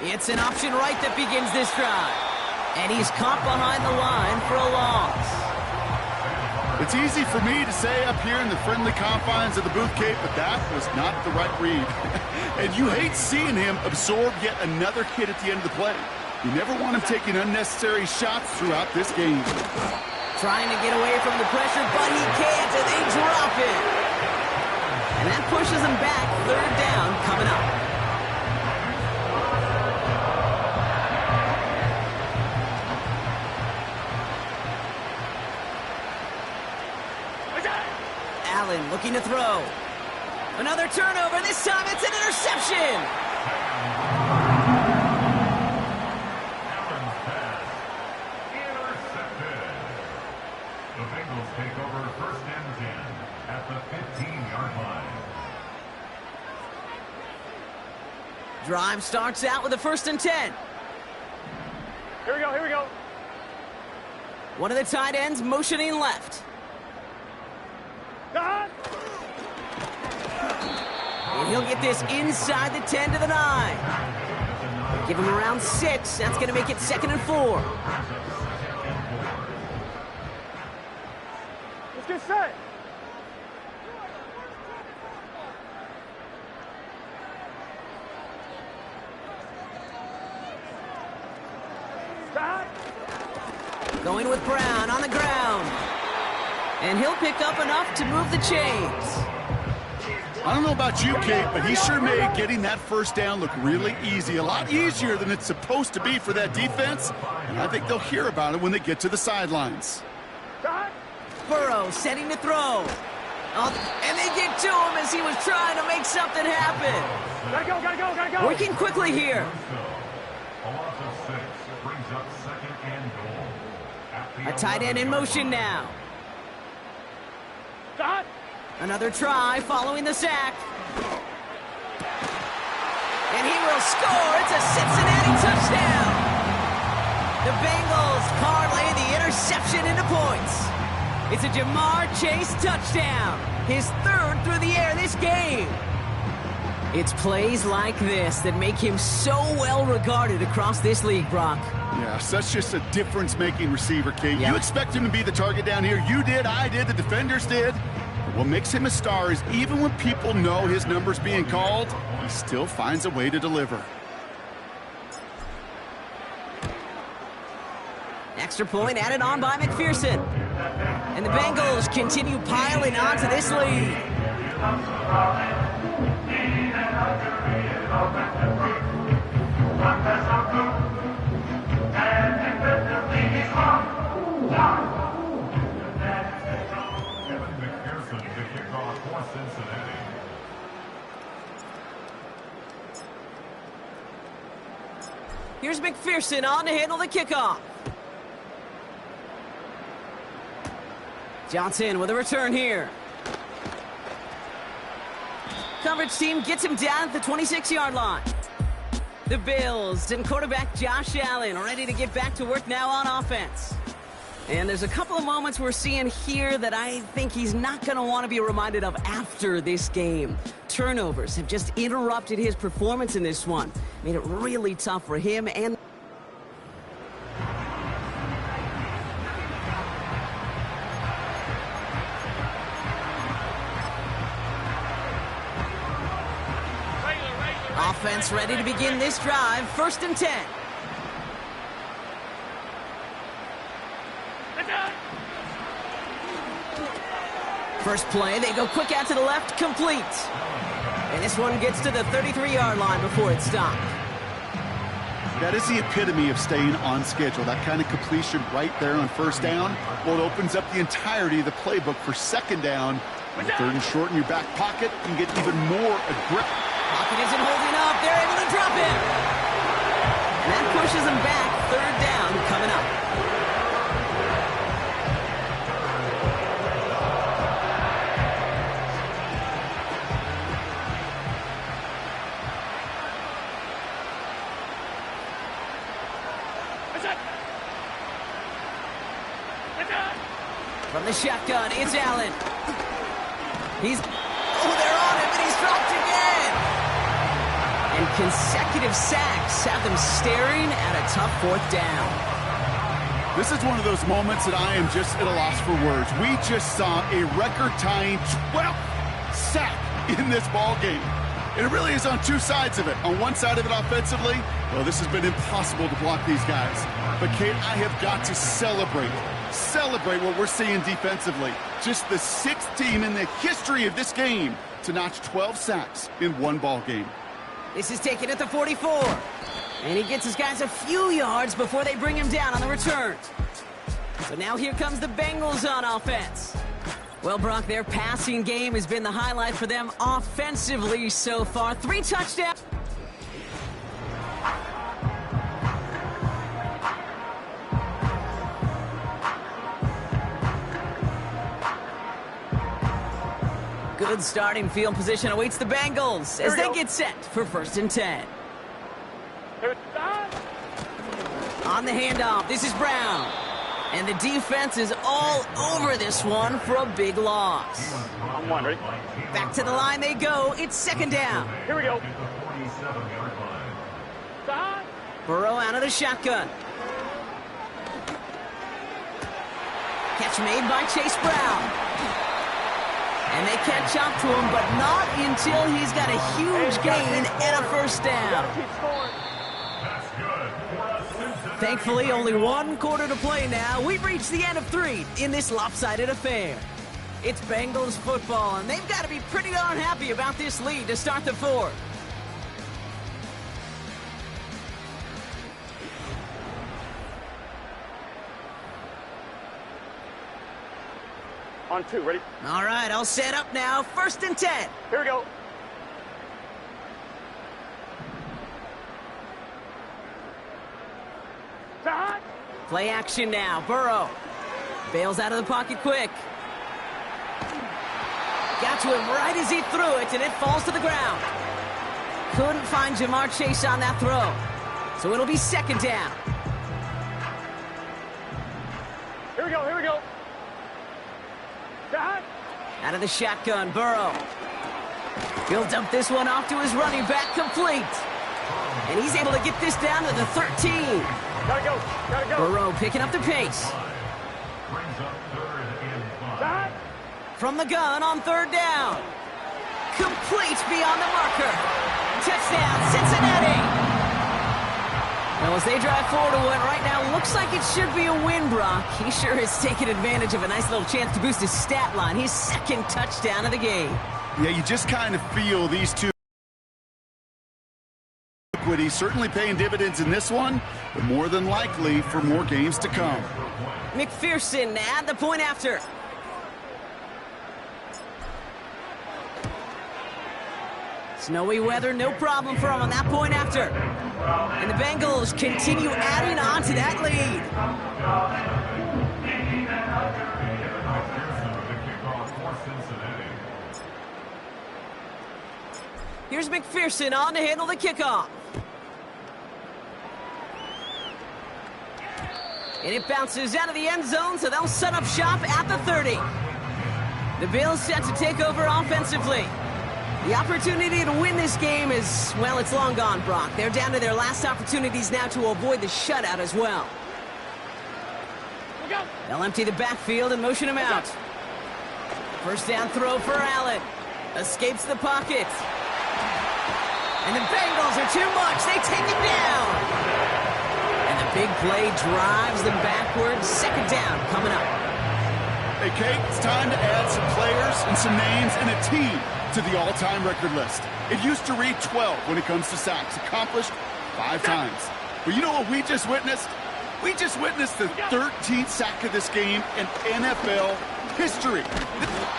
It's an option right that begins this drive. And he's caught behind the line for a loss. It's easy for me to say up here in the friendly confines of the booth, Kate, but that was not the right read. And you hate seeing him absorb yet another hit at the end of the play. You never want him taking unnecessary shots throughout this game. Trying to get away from the pressure, but he can't, and they drop it. And that pushes him back. Third down coming up. Allen looking to throw. Another turnover. This time it's an interception. The Bengals take over first and 10 at the 15-yard line. Drive starts out with a 1st and 10. Here we go, here we go. One of the tight ends motioning left. And he'll get this inside the 10 to the 9. Give him around 6. That's going to make it 2nd and 4. Let's get set. Stop. Going with Brown on the ground. And he'll pick up enough to move the chains. I don't know about you, Kate, but he sure made getting that first down look really easy. A lot easier than it's supposed to be for that defense. And I think they'll hear about it when they get to the sidelines. Burrow setting to throw. Oh, and they get to him as he was trying to make something happen. Gotta go, gotta go, gotta go. Working quickly here. A loss of 6 brings up 2nd and goal. A tight end in motion now. Stop. Another try following the sack. And he will score. It's a Cincinnati touchdown. The Bengals parlay the interception into points. It's a Jamar Chase touchdown. His 3rd through the air this game. It's plays like this that make him so well regarded across this league, Brock. Yeah, such just a difference-making receiver, Kate. Yeah. You expect him to be the target down here. You did, I did, the defenders did. But what makes him a star is even when people know his number's being called, he still finds a way to deliver. Extra point added on by McPherson. And the Bengals continue piling on to this lead. Kevin McPherson to kick off for Cincinnati. Here's McPherson on to handle the kickoff. Johnson with a return here. Coverage team gets him down at the 26-yard line. The Bills and quarterback Josh Allen ready to get back to work now on offense. And there's a couple of moments we're seeing here that I think he's not going to want to be reminded of after this game. Turnovers have just interrupted his performance in this one. Made it really tough for him and... Offense ready to begin this drive. 1st and 10. First play, they go quick out to the left, complete. And this one gets to the 33-yard line before it's stopped. That is the epitome of staying on schedule. That kind of completion right there on 1st down. Well, it opens up the entirety of the playbook for 2nd down. And 3rd and short in your back pocket, you can get even more aggressive. Pocket isn't holding up. They're able to drop him. And that pushes him back. 3rd down coming up. From the shotgun, it's Allen. They're on him, and he's dropped again. And consecutive sacks have them staring at a tough 4th down. This is one of those moments that I am just at a loss for words. We just saw a record-tying 12th sack in this ball game. And it really is on two sides of it. On one side of it offensively, well, this has been impossible to block these guys. But, Kate, I have got to celebrate what we're seeing defensively. Just the sixth team in the history of this game to notch 12 sacks in one ball game. This is taken at the 44. And he gets his guys a few yards before they bring him down on the return. So now here comes the Bengals on offense. Well, Brock, their passing game has been the highlight for them offensively so far. 3 touchdowns. Good starting field position awaits the Bengals as they get set for 1st and 10. On the handoff, this is Brown. And the defense is all over this one for a big loss. On one, ready? Back to the line they go. It's 2nd down. Here we go. At the 47-yard line. Side. Burrow out of the shotgun. Catch made by Chase Brown. And they catch up to him, but not until he's got a huge gain and a 1st down. Keep scoring. That's good for a Cincinnati. Thankfully, only 1 quarter to play now. We've reached the end of 3 in this lopsided affair. It's Bengals football, and they've got to be pretty darn happy about this lead to start the 4th. On 2, ready? All right, I'll set up now. 1st and 10. Here we go. Side. Play action now. Burrow bails out of the pocket quick. Got to him right as he threw it, and it falls to the ground. Couldn't find Jamar Chase on that throw. So it'll be 2nd down. Here we go, here we go. Side. Out of the shotgun, Burrow. He'll dump this one off to his running back, complete. And he's able to get this down to the 13. Gotta go, gotta go. Burrow picking up the pace. Brings up 3rd and 5. Side. From the gun on 3rd down. Complete beyond the marker. Touchdown, Cincinnati. Well, as they drive forward to win right now, looks like it should be a win, Brock. He sure has taken advantage of a nice little chance to boost his stat line. His 2nd touchdown of the game. Yeah, you just kind of feel these two. He's certainly paying dividends in this one, but more than likely for more games to come. McPherson at the point after. Snowy weather, no problem for him on that point after. And the Bengals continue adding on to that lead. Here's McPherson on to handle the kickoff. And it bounces out of the end zone, so they'll set up shop at the 30. The Bills set to take over offensively. The opportunity to win this game is, well, it's long gone, Brock. They're down to their last opportunities now to avoid the shutout as well. They'll empty the backfield and motion him out. 1st down throw for Allen. Escapes the pocket. And the Bengals are too much. They take him down. And the big play drives them backwards. 2nd down coming up. Hey, Kate, it's time to add some players and some names and a team to the all-time record list. It used to read 12 when it comes to sacks, accomplished 5 times. But you know what we just witnessed? We just witnessed the 13th sack of this game in NFL history.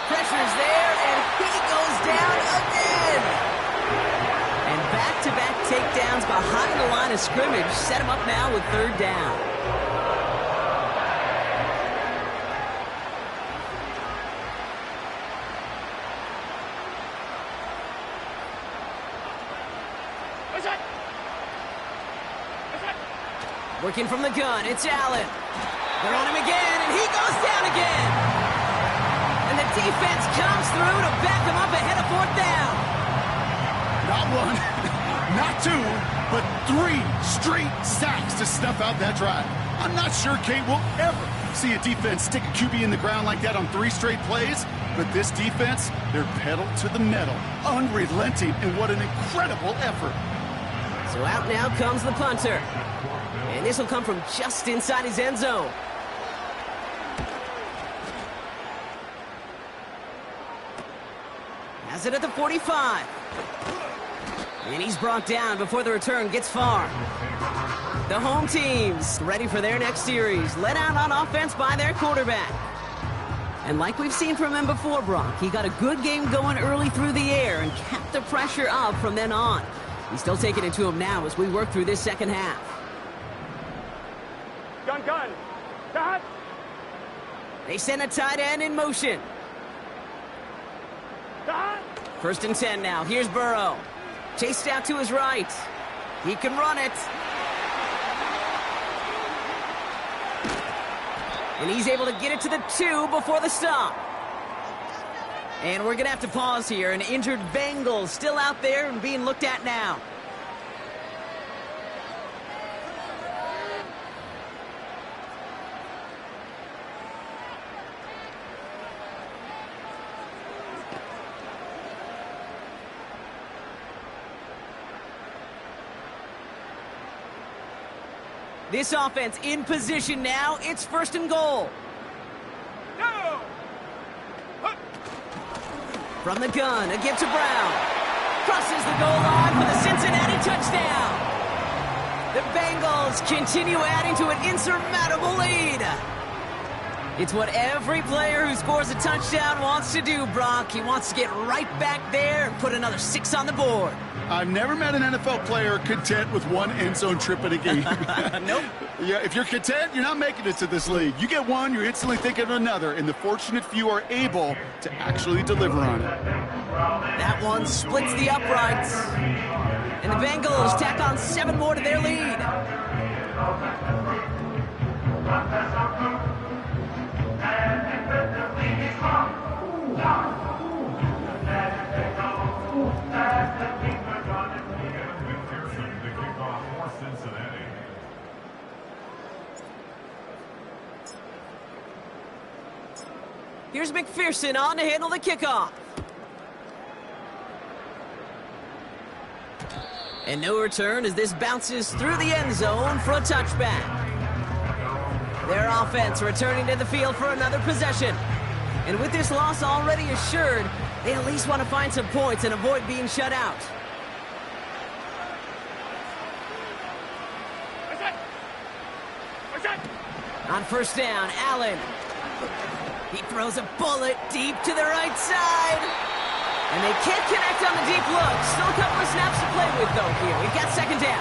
Pressure's there, and he goes down again. And back-to-back takedowns behind the line of scrimmage set him up now with 3rd down. Working from the gun, it's Allen. They're on him again, and he goes down again. And the defense comes through to back him up ahead of 4th down. Not 1, not 2, but 3 straight sacks to snuff out that drive. I'm not sure, Kate, we'll ever see a defense stick a QB in the ground like that on 3 straight plays. But this defense, they're pedal to the metal, unrelenting, and what an incredible effort. So out now comes the punter. And this will come from just inside his end zone. Has it at the 45. And he's brought down before the return gets far. The home team's ready for their next series, led out on offense by their quarterback. And like we've seen from him before, Brock, he got a good game going early through the air and kept the pressure up from then on. He's still taking it to him now as we work through this second half. Gun. Dot. They send a tight end in motion. Dot. 1st and 10 now. Here's Burrow. Chased out to his right. He can run it. And he's able to get it to the 2 before the stop. And we're going to have to pause here. An injured Bengal still out there and being looked at now. This offense in position now. It's 1st and goal. No. From the gun, a give to Brown. Crosses the goal line for the Cincinnati touchdown. The Bengals continue adding to an insurmountable lead. It's what every player who scores a touchdown wants to do, Brock. He wants to get right back there and put another 6 on the board. I've never met an NFL player content with 1 end zone trip in a game. Nope. Yeah, if you're content, you're not making it to this league. You get one, you're instantly thinking of another, and the fortunate few are able to actually deliver on it. That one splits the uprights. And the Bengals tack on 7 more to their lead. Here's McPherson on to handle the kickoff. And no return as this bounces through the end zone for a touchback. Their offense returning to the field for another possession. And with this loss already assured, they at least want to find some points and avoid being shut out. On 1st down, Allen. He throws a bullet deep to the right side. And they can't connect on the deep look. Still a couple of snaps to play with, though, here. We've got 2nd down.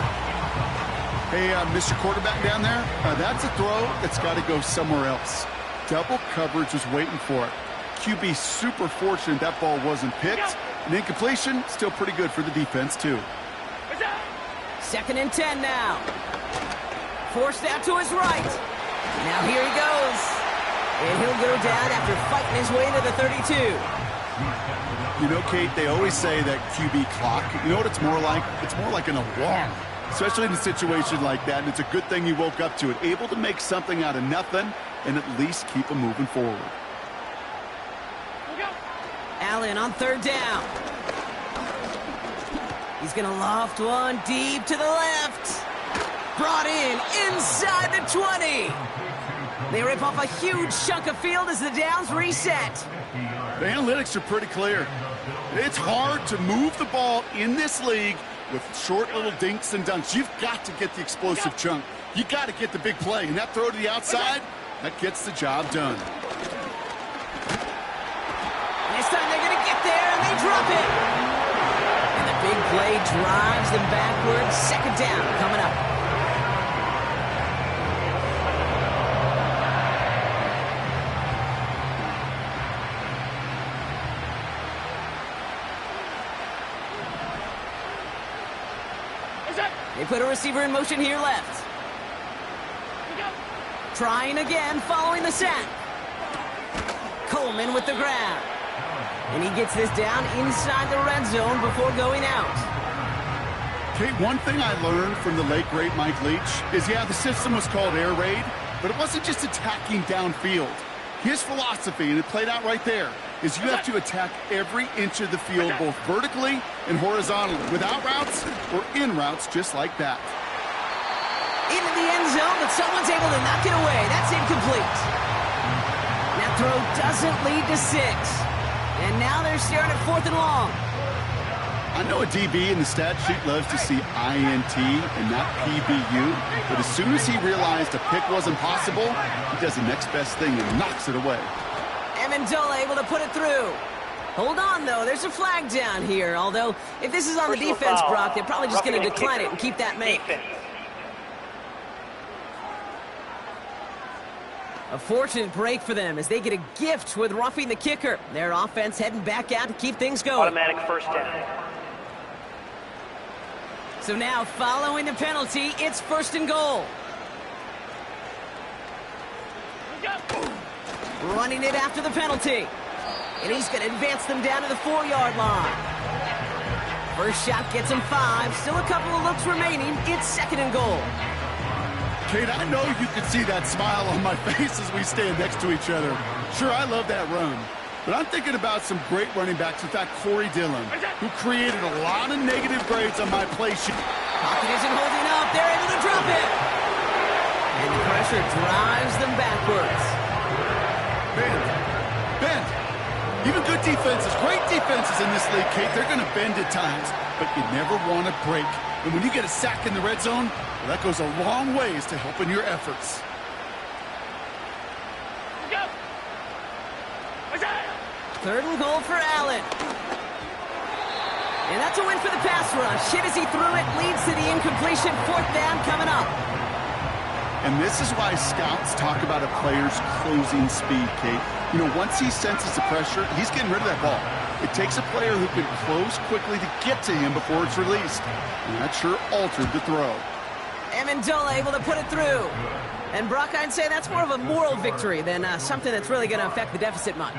Hey, Mr. Quarterback down there, that's a throw that's got to go somewhere else. Double coverage is waiting for it. QB super fortunate that ball wasn't picked. An incompletion, still pretty good for the defense, too. 2nd and 10 now. Forced out to his right. Now here he goes. And he'll go down after fighting his way to the 32. You know, Kate, they always say that QB clock, you know what it's more like? It's more like an alarm, especially in a situation like that. And it's a good thing you woke up to it, able to make something out of nothing and at least keep them moving forward. Allen on 3rd down. He's going to loft one deep to the left. Brought in inside the 20. They rip off a huge chunk of field as the downs reset. The analytics are pretty clear. It's hard to move the ball in this league with short little dinks and dunks. You've got to get the explosive chunk. You got to get the big play. And that throw to the outside, that gets the job done. This time they're going to get there, and they drop it. And the big play drives them backwards. 2nd down coming up. They put a receiver in motion here left. Trying again following the sack. Coleman with the grab. And he gets this down inside the red zone before going out. Okay, one thing I learned from the late, great Mike Leach is, yeah, the system was called air raid, but it wasn't just attacking downfield. His philosophy, and it played out right there, is you have to attack every inch of the field, both vertically and horizontally, without routes or in routes just like that. Into the end zone, but someone's able to knock it away. That's incomplete. That throw doesn't lead to 6. And now they're staring at 4th and long. I know a DB in the stat sheet loves to see INT and not PBU, but as soon as he realized a pick wasn't possible, he does the next best thing and knocks it away. Amendola able to put it through. Hold on, though. There's a flag down here. Although, if this is on the defense, Brock, they're probably just going to decline it and keep that make. A fortunate break for them as they get a gift with roughing the kicker. Their offense heading back out to keep things going. Automatic first down. So now, following the penalty, it's 1st and goal. Running it after the penalty. And he's going to advance them down to the 4-yard line. First shot gets him 5. Still a couple of looks remaining. It's 2nd and goal. Kate, I know you can see that smile on my face as we stand next to each other. Sure, I love that run. But I'm thinking about some great running backs. In fact, Corey Dillon, who created a lot of negative grades on my play sheet. Pocket isn't holding up. They're able to drop it. And the pressure drives them backwards. Bend. Even good defenses, great defenses in this league, Kate, they're going to bend at times, but you never want to break. And when you get a sack in the red zone, well, that goes a long ways to helping your efforts. 3rd and goal for Allen. And that's a win for the pass rush. Hit as he threw it, leads to the incompletion. 4th down coming up. And this is why scouts talk about a player's closing speed, Kate. You know, once he senses the pressure, he's getting rid of that ball. It takes a player who can close quickly to get to him before it's released. And that sure altered the throw. Amendola able to put it through. And Brock, I'd say that's more of a moral victory than something that's really going to affect the deficit much.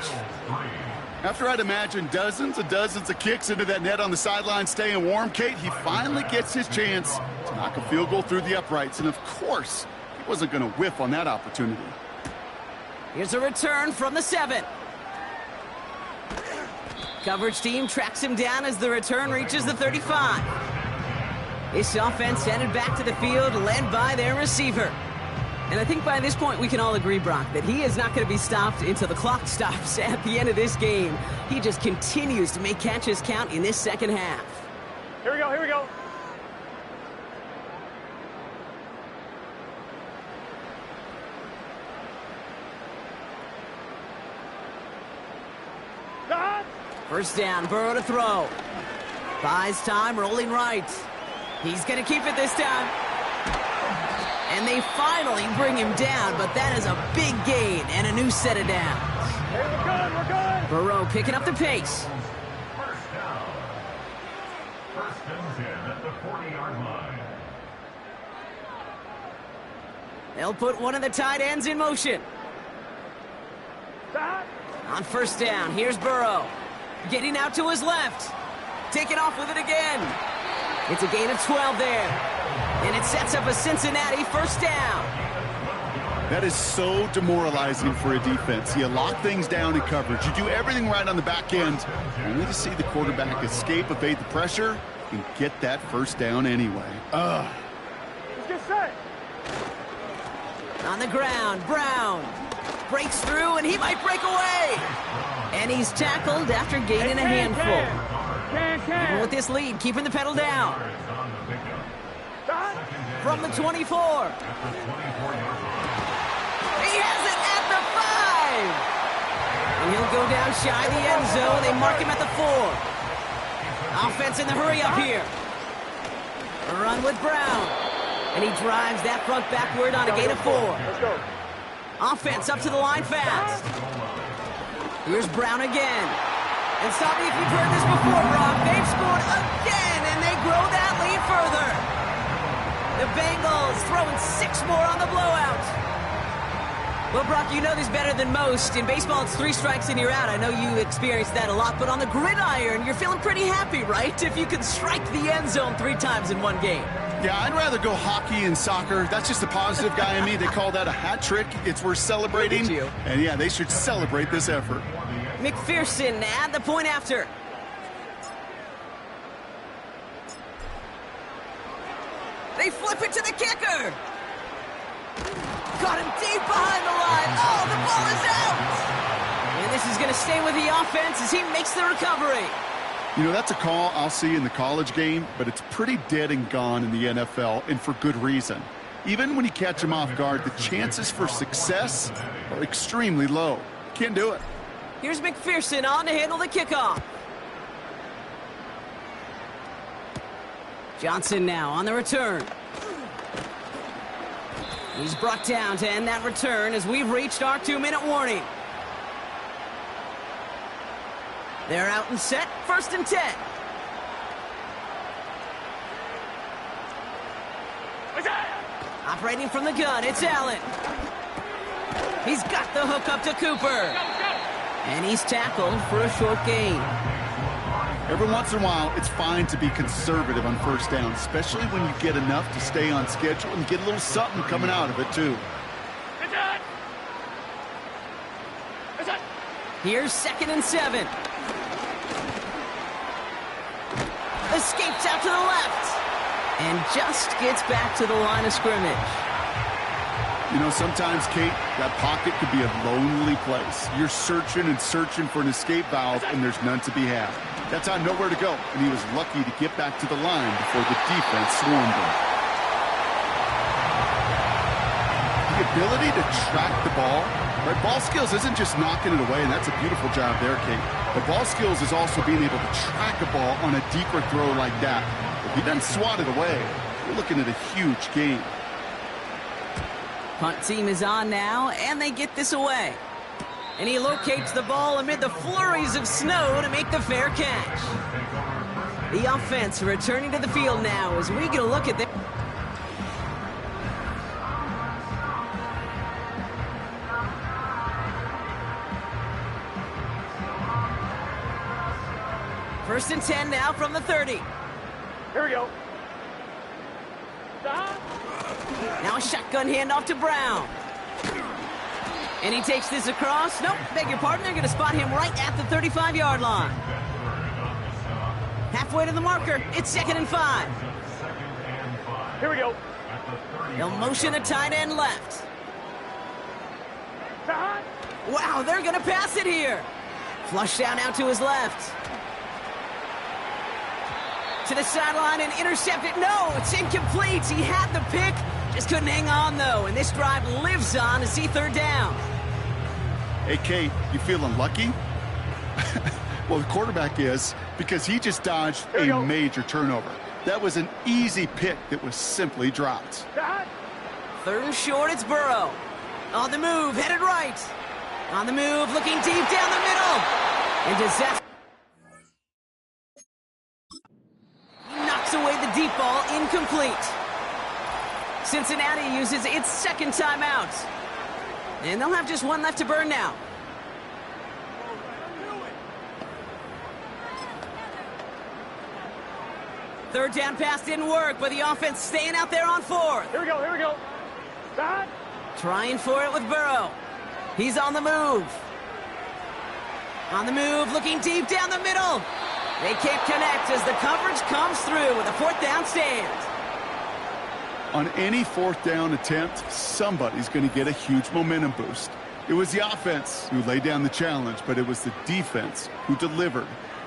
After I'd imagine dozens and dozens of kicks into that net on the sideline staying warm, Kate, he finally gets his chance to knock a field goal through the uprights. And of course, he wasn't going to whiff on that opportunity. Here's a return from the 7. Coverage team tracks him down as the return reaches the 35. This offense headed back to the field, led by their receiver. And I think by this point we can all agree, Brock, that he is not going to be stopped until the clock stops at the end of this game. He just continues to make catches count in this 2nd half. Here we go, here we go. First down, Burrow to throw. Buys time, rolling right. He's going to keep it this time. And they finally bring him down, but that is a big gain and a new set of downs. Hey, we're good. Burrow picking up the pace. First down. First and 10 at the 40-yard line. They'll put one of the tight ends in motion. Stop. On first down, here's Burrow. Getting out to his left. Taking off with it again. It's a gain of 12 there. And it sets up a Cincinnati first down. That is so demoralizing for a defense. You lock things down in coverage. You do everything right on the back end, only to see the quarterback escape, evade the pressure, and get that first down anyway. Let's get set. On the ground, Brown breaks through, and he might break away. And he's tackled after gaining a handful. Even with this lead, keeping the pedal down. From the 24. He has it at the 5. And he'll go down shy of the end zone. They mark him at the 4. Offense in the hurry up here. A run with Brown. And he drives that front backward on a gain of 4. Let's go. Offense up to the line fast. Here's Brown again. And stop me if you've heard this before, Brock. They've scored again, and they grow that lead further. The Bengals throwing 6 more on the blowout. Well, Brock, you know this better than most. In baseball, it's 3 strikes and you're out. I know you experienced that a lot, but on the gridiron, you're feeling pretty happy, right? If you can strike the end zone 3 times in one game. Yeah, I'd rather go hockey and soccer. That's just the positive guy in me. They call that a hat trick. It's worth celebrating. And yeah, they should celebrate this effort. McPherson at the point after. They flip it to the kicker. Got him deep behind the line. Oh, the ball is out. And this is going to stay with the offense as he makes the recovery. You know, that's a call I'll see in the college game, but it's pretty dead and gone in the NFL, and for good reason. Even when you catch him off guard, the chances for success are extremely low. Can't do it. Here's McPherson on to handle the kickoff. Johnson now on the return. He's brought down to end that return as we've reached our 2-minute warning. They're out and set, 1st and 10. Operating from the gun, it's Allen. He's got the hook up to Cooper. And he's tackled for a short gain. Every once in a while, it's fine to be conservative on 1st down, especially when you get enough to stay on schedule and get a little something coming out of it, too. Here's 2nd and 7. Escapes out to the left. And just gets back to the line of scrimmage. You know, sometimes, Kate, that pocket could be a lonely place. You're searching and searching for an escape valve, and there's none to be had. That time, nowhere to go, and he was lucky to get back to the line before the defense swarmed him. The ability to track the ball, right? Ball skills isn't just knocking it away, and that's a beautiful job there, Kate. But ball skills is also being able to track a ball on a deeper throw like that. If he doesn't swat it away, you're looking at a huge game. Punt team is on now, and they get this away. And he locates the ball amid the flurries of snow to make the fair catch. The offense returning to the field now as we get a look at this. First and 10 now from the 30. Here we go. Now a shotgun handoff to Brown. And he takes this across. Nope, beg your pardon. They're going to spot him right at the 35-yard line. Halfway to the marker. It's 2nd and 5. Here we go. They'll motion a tight end left. Wow, they're going to pass it here. Flush down out to his left. To the sideline and intercept it. No, it's incomplete. He had the pick. Just couldn't hang on, though. And this drive lives on to see 3rd down. Hey, Kate, you feeling lucky? Well, the quarterback is, because he just dodged a major turnover. That was an easy pick that was simply dropped. 3rd and short, it's Burrow. On the move, headed right. On the move, looking deep down the middle. And disaster. Knocks away the deep ball, incomplete. Cincinnati uses its 2nd timeout. And they'll have just one left to burn now. Third down pass didn't work, but the offense staying out there on 4th. Here we go, here we go. Trying for it with Burrow. He's on the move. On the move, looking deep down the middle. They can't connect as the coverage comes through with a 4th down stand. On any 4th down attempt, somebody's going to get a huge momentum boost. It was the offense who laid down the challenge, but it was the defense who delivered.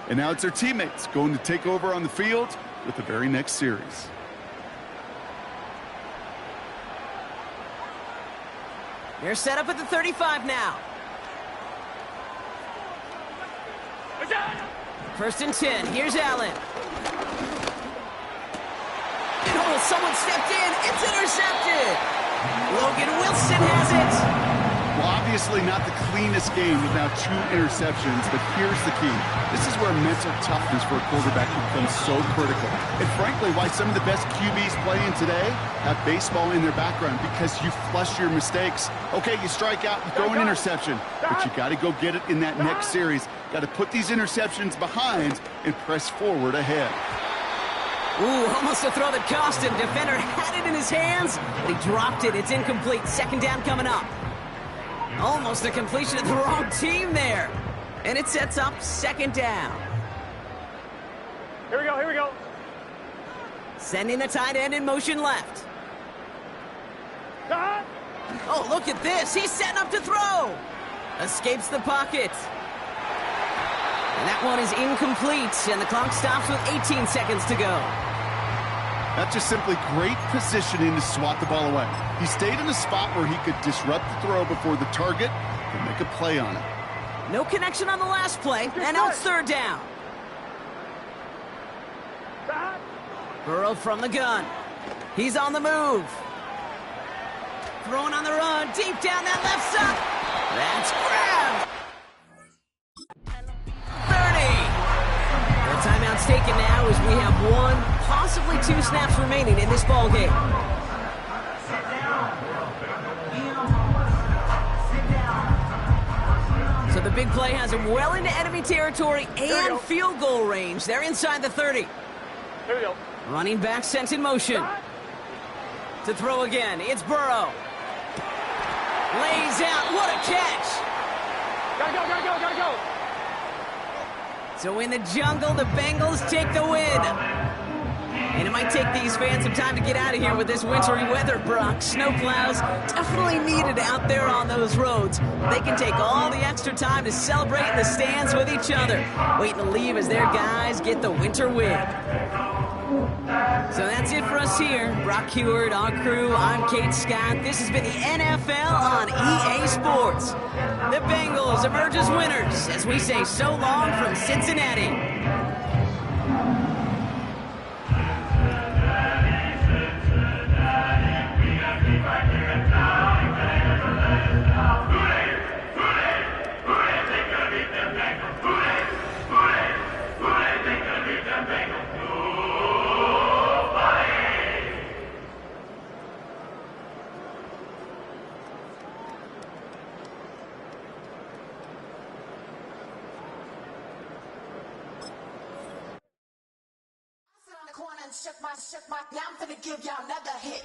And now it's their teammates going to take over on the field with the very next series. They're set up at the 35 now. 1st and 10. Here's Allen. Oh, someone stepped in. It's intercepted. Logan Wilson has it. Well, obviously not the cleanest game with now 2 interceptions, but here's the key. This is where mental toughness for a quarterback becomes so critical. And frankly, why some of the best QBs playing today have baseball in their background, because you flush your mistakes. Okay, you strike out, you throw an interception, but you got to go get it in that next series. Got to put these interceptions behind and press forward ahead. Ooh, almost a throw that cost him. Defender had it in his hands, but he dropped it. It's incomplete. Second down coming up. Almost a completion of the wrong team there. And it sets up second down. Here we go, here we go. Sending the tight end in motion left. Oh, look at this. He's setting up to throw. Escapes the pocket. And that one is incomplete, and the clock stops with 18 seconds to go. That's just simply great positioning to swat the ball away. He stayed in a spot where he could disrupt the throw before the target could make a play on it. No connection on the last play, and now it's third down. Burrow from the gun. He's on the move. Throwing on the run, deep down that left side. That's grabbed. 30. The timeout's taken now as we have 1, possibly 2 snaps remaining in this ball game. So the big play has him well into enemy territory and field goal range. They're inside the 30. Here we go. Running back sent in motion. To throw again, it's Burrow. Lays out, what a catch! Gotta go, gotta go, gotta go! So in the jungle, the Bengals take the win. And it might take these fans some time to get out of here with this wintry weather, Brock. Snowplows definitely needed out there on those roads. They can take all the extra time to celebrate in the stands with each other, waiting to leave as their guys get the winter win. So that's it for us here. Brock Huard, our crew, I'm Kate Scott. This has been the NFL on EA Sports. The Bengals emerge as winners as we say so long from Cincinnati. Shook my, now I'm finna give y'all another hit.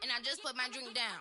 And I just put my drink down.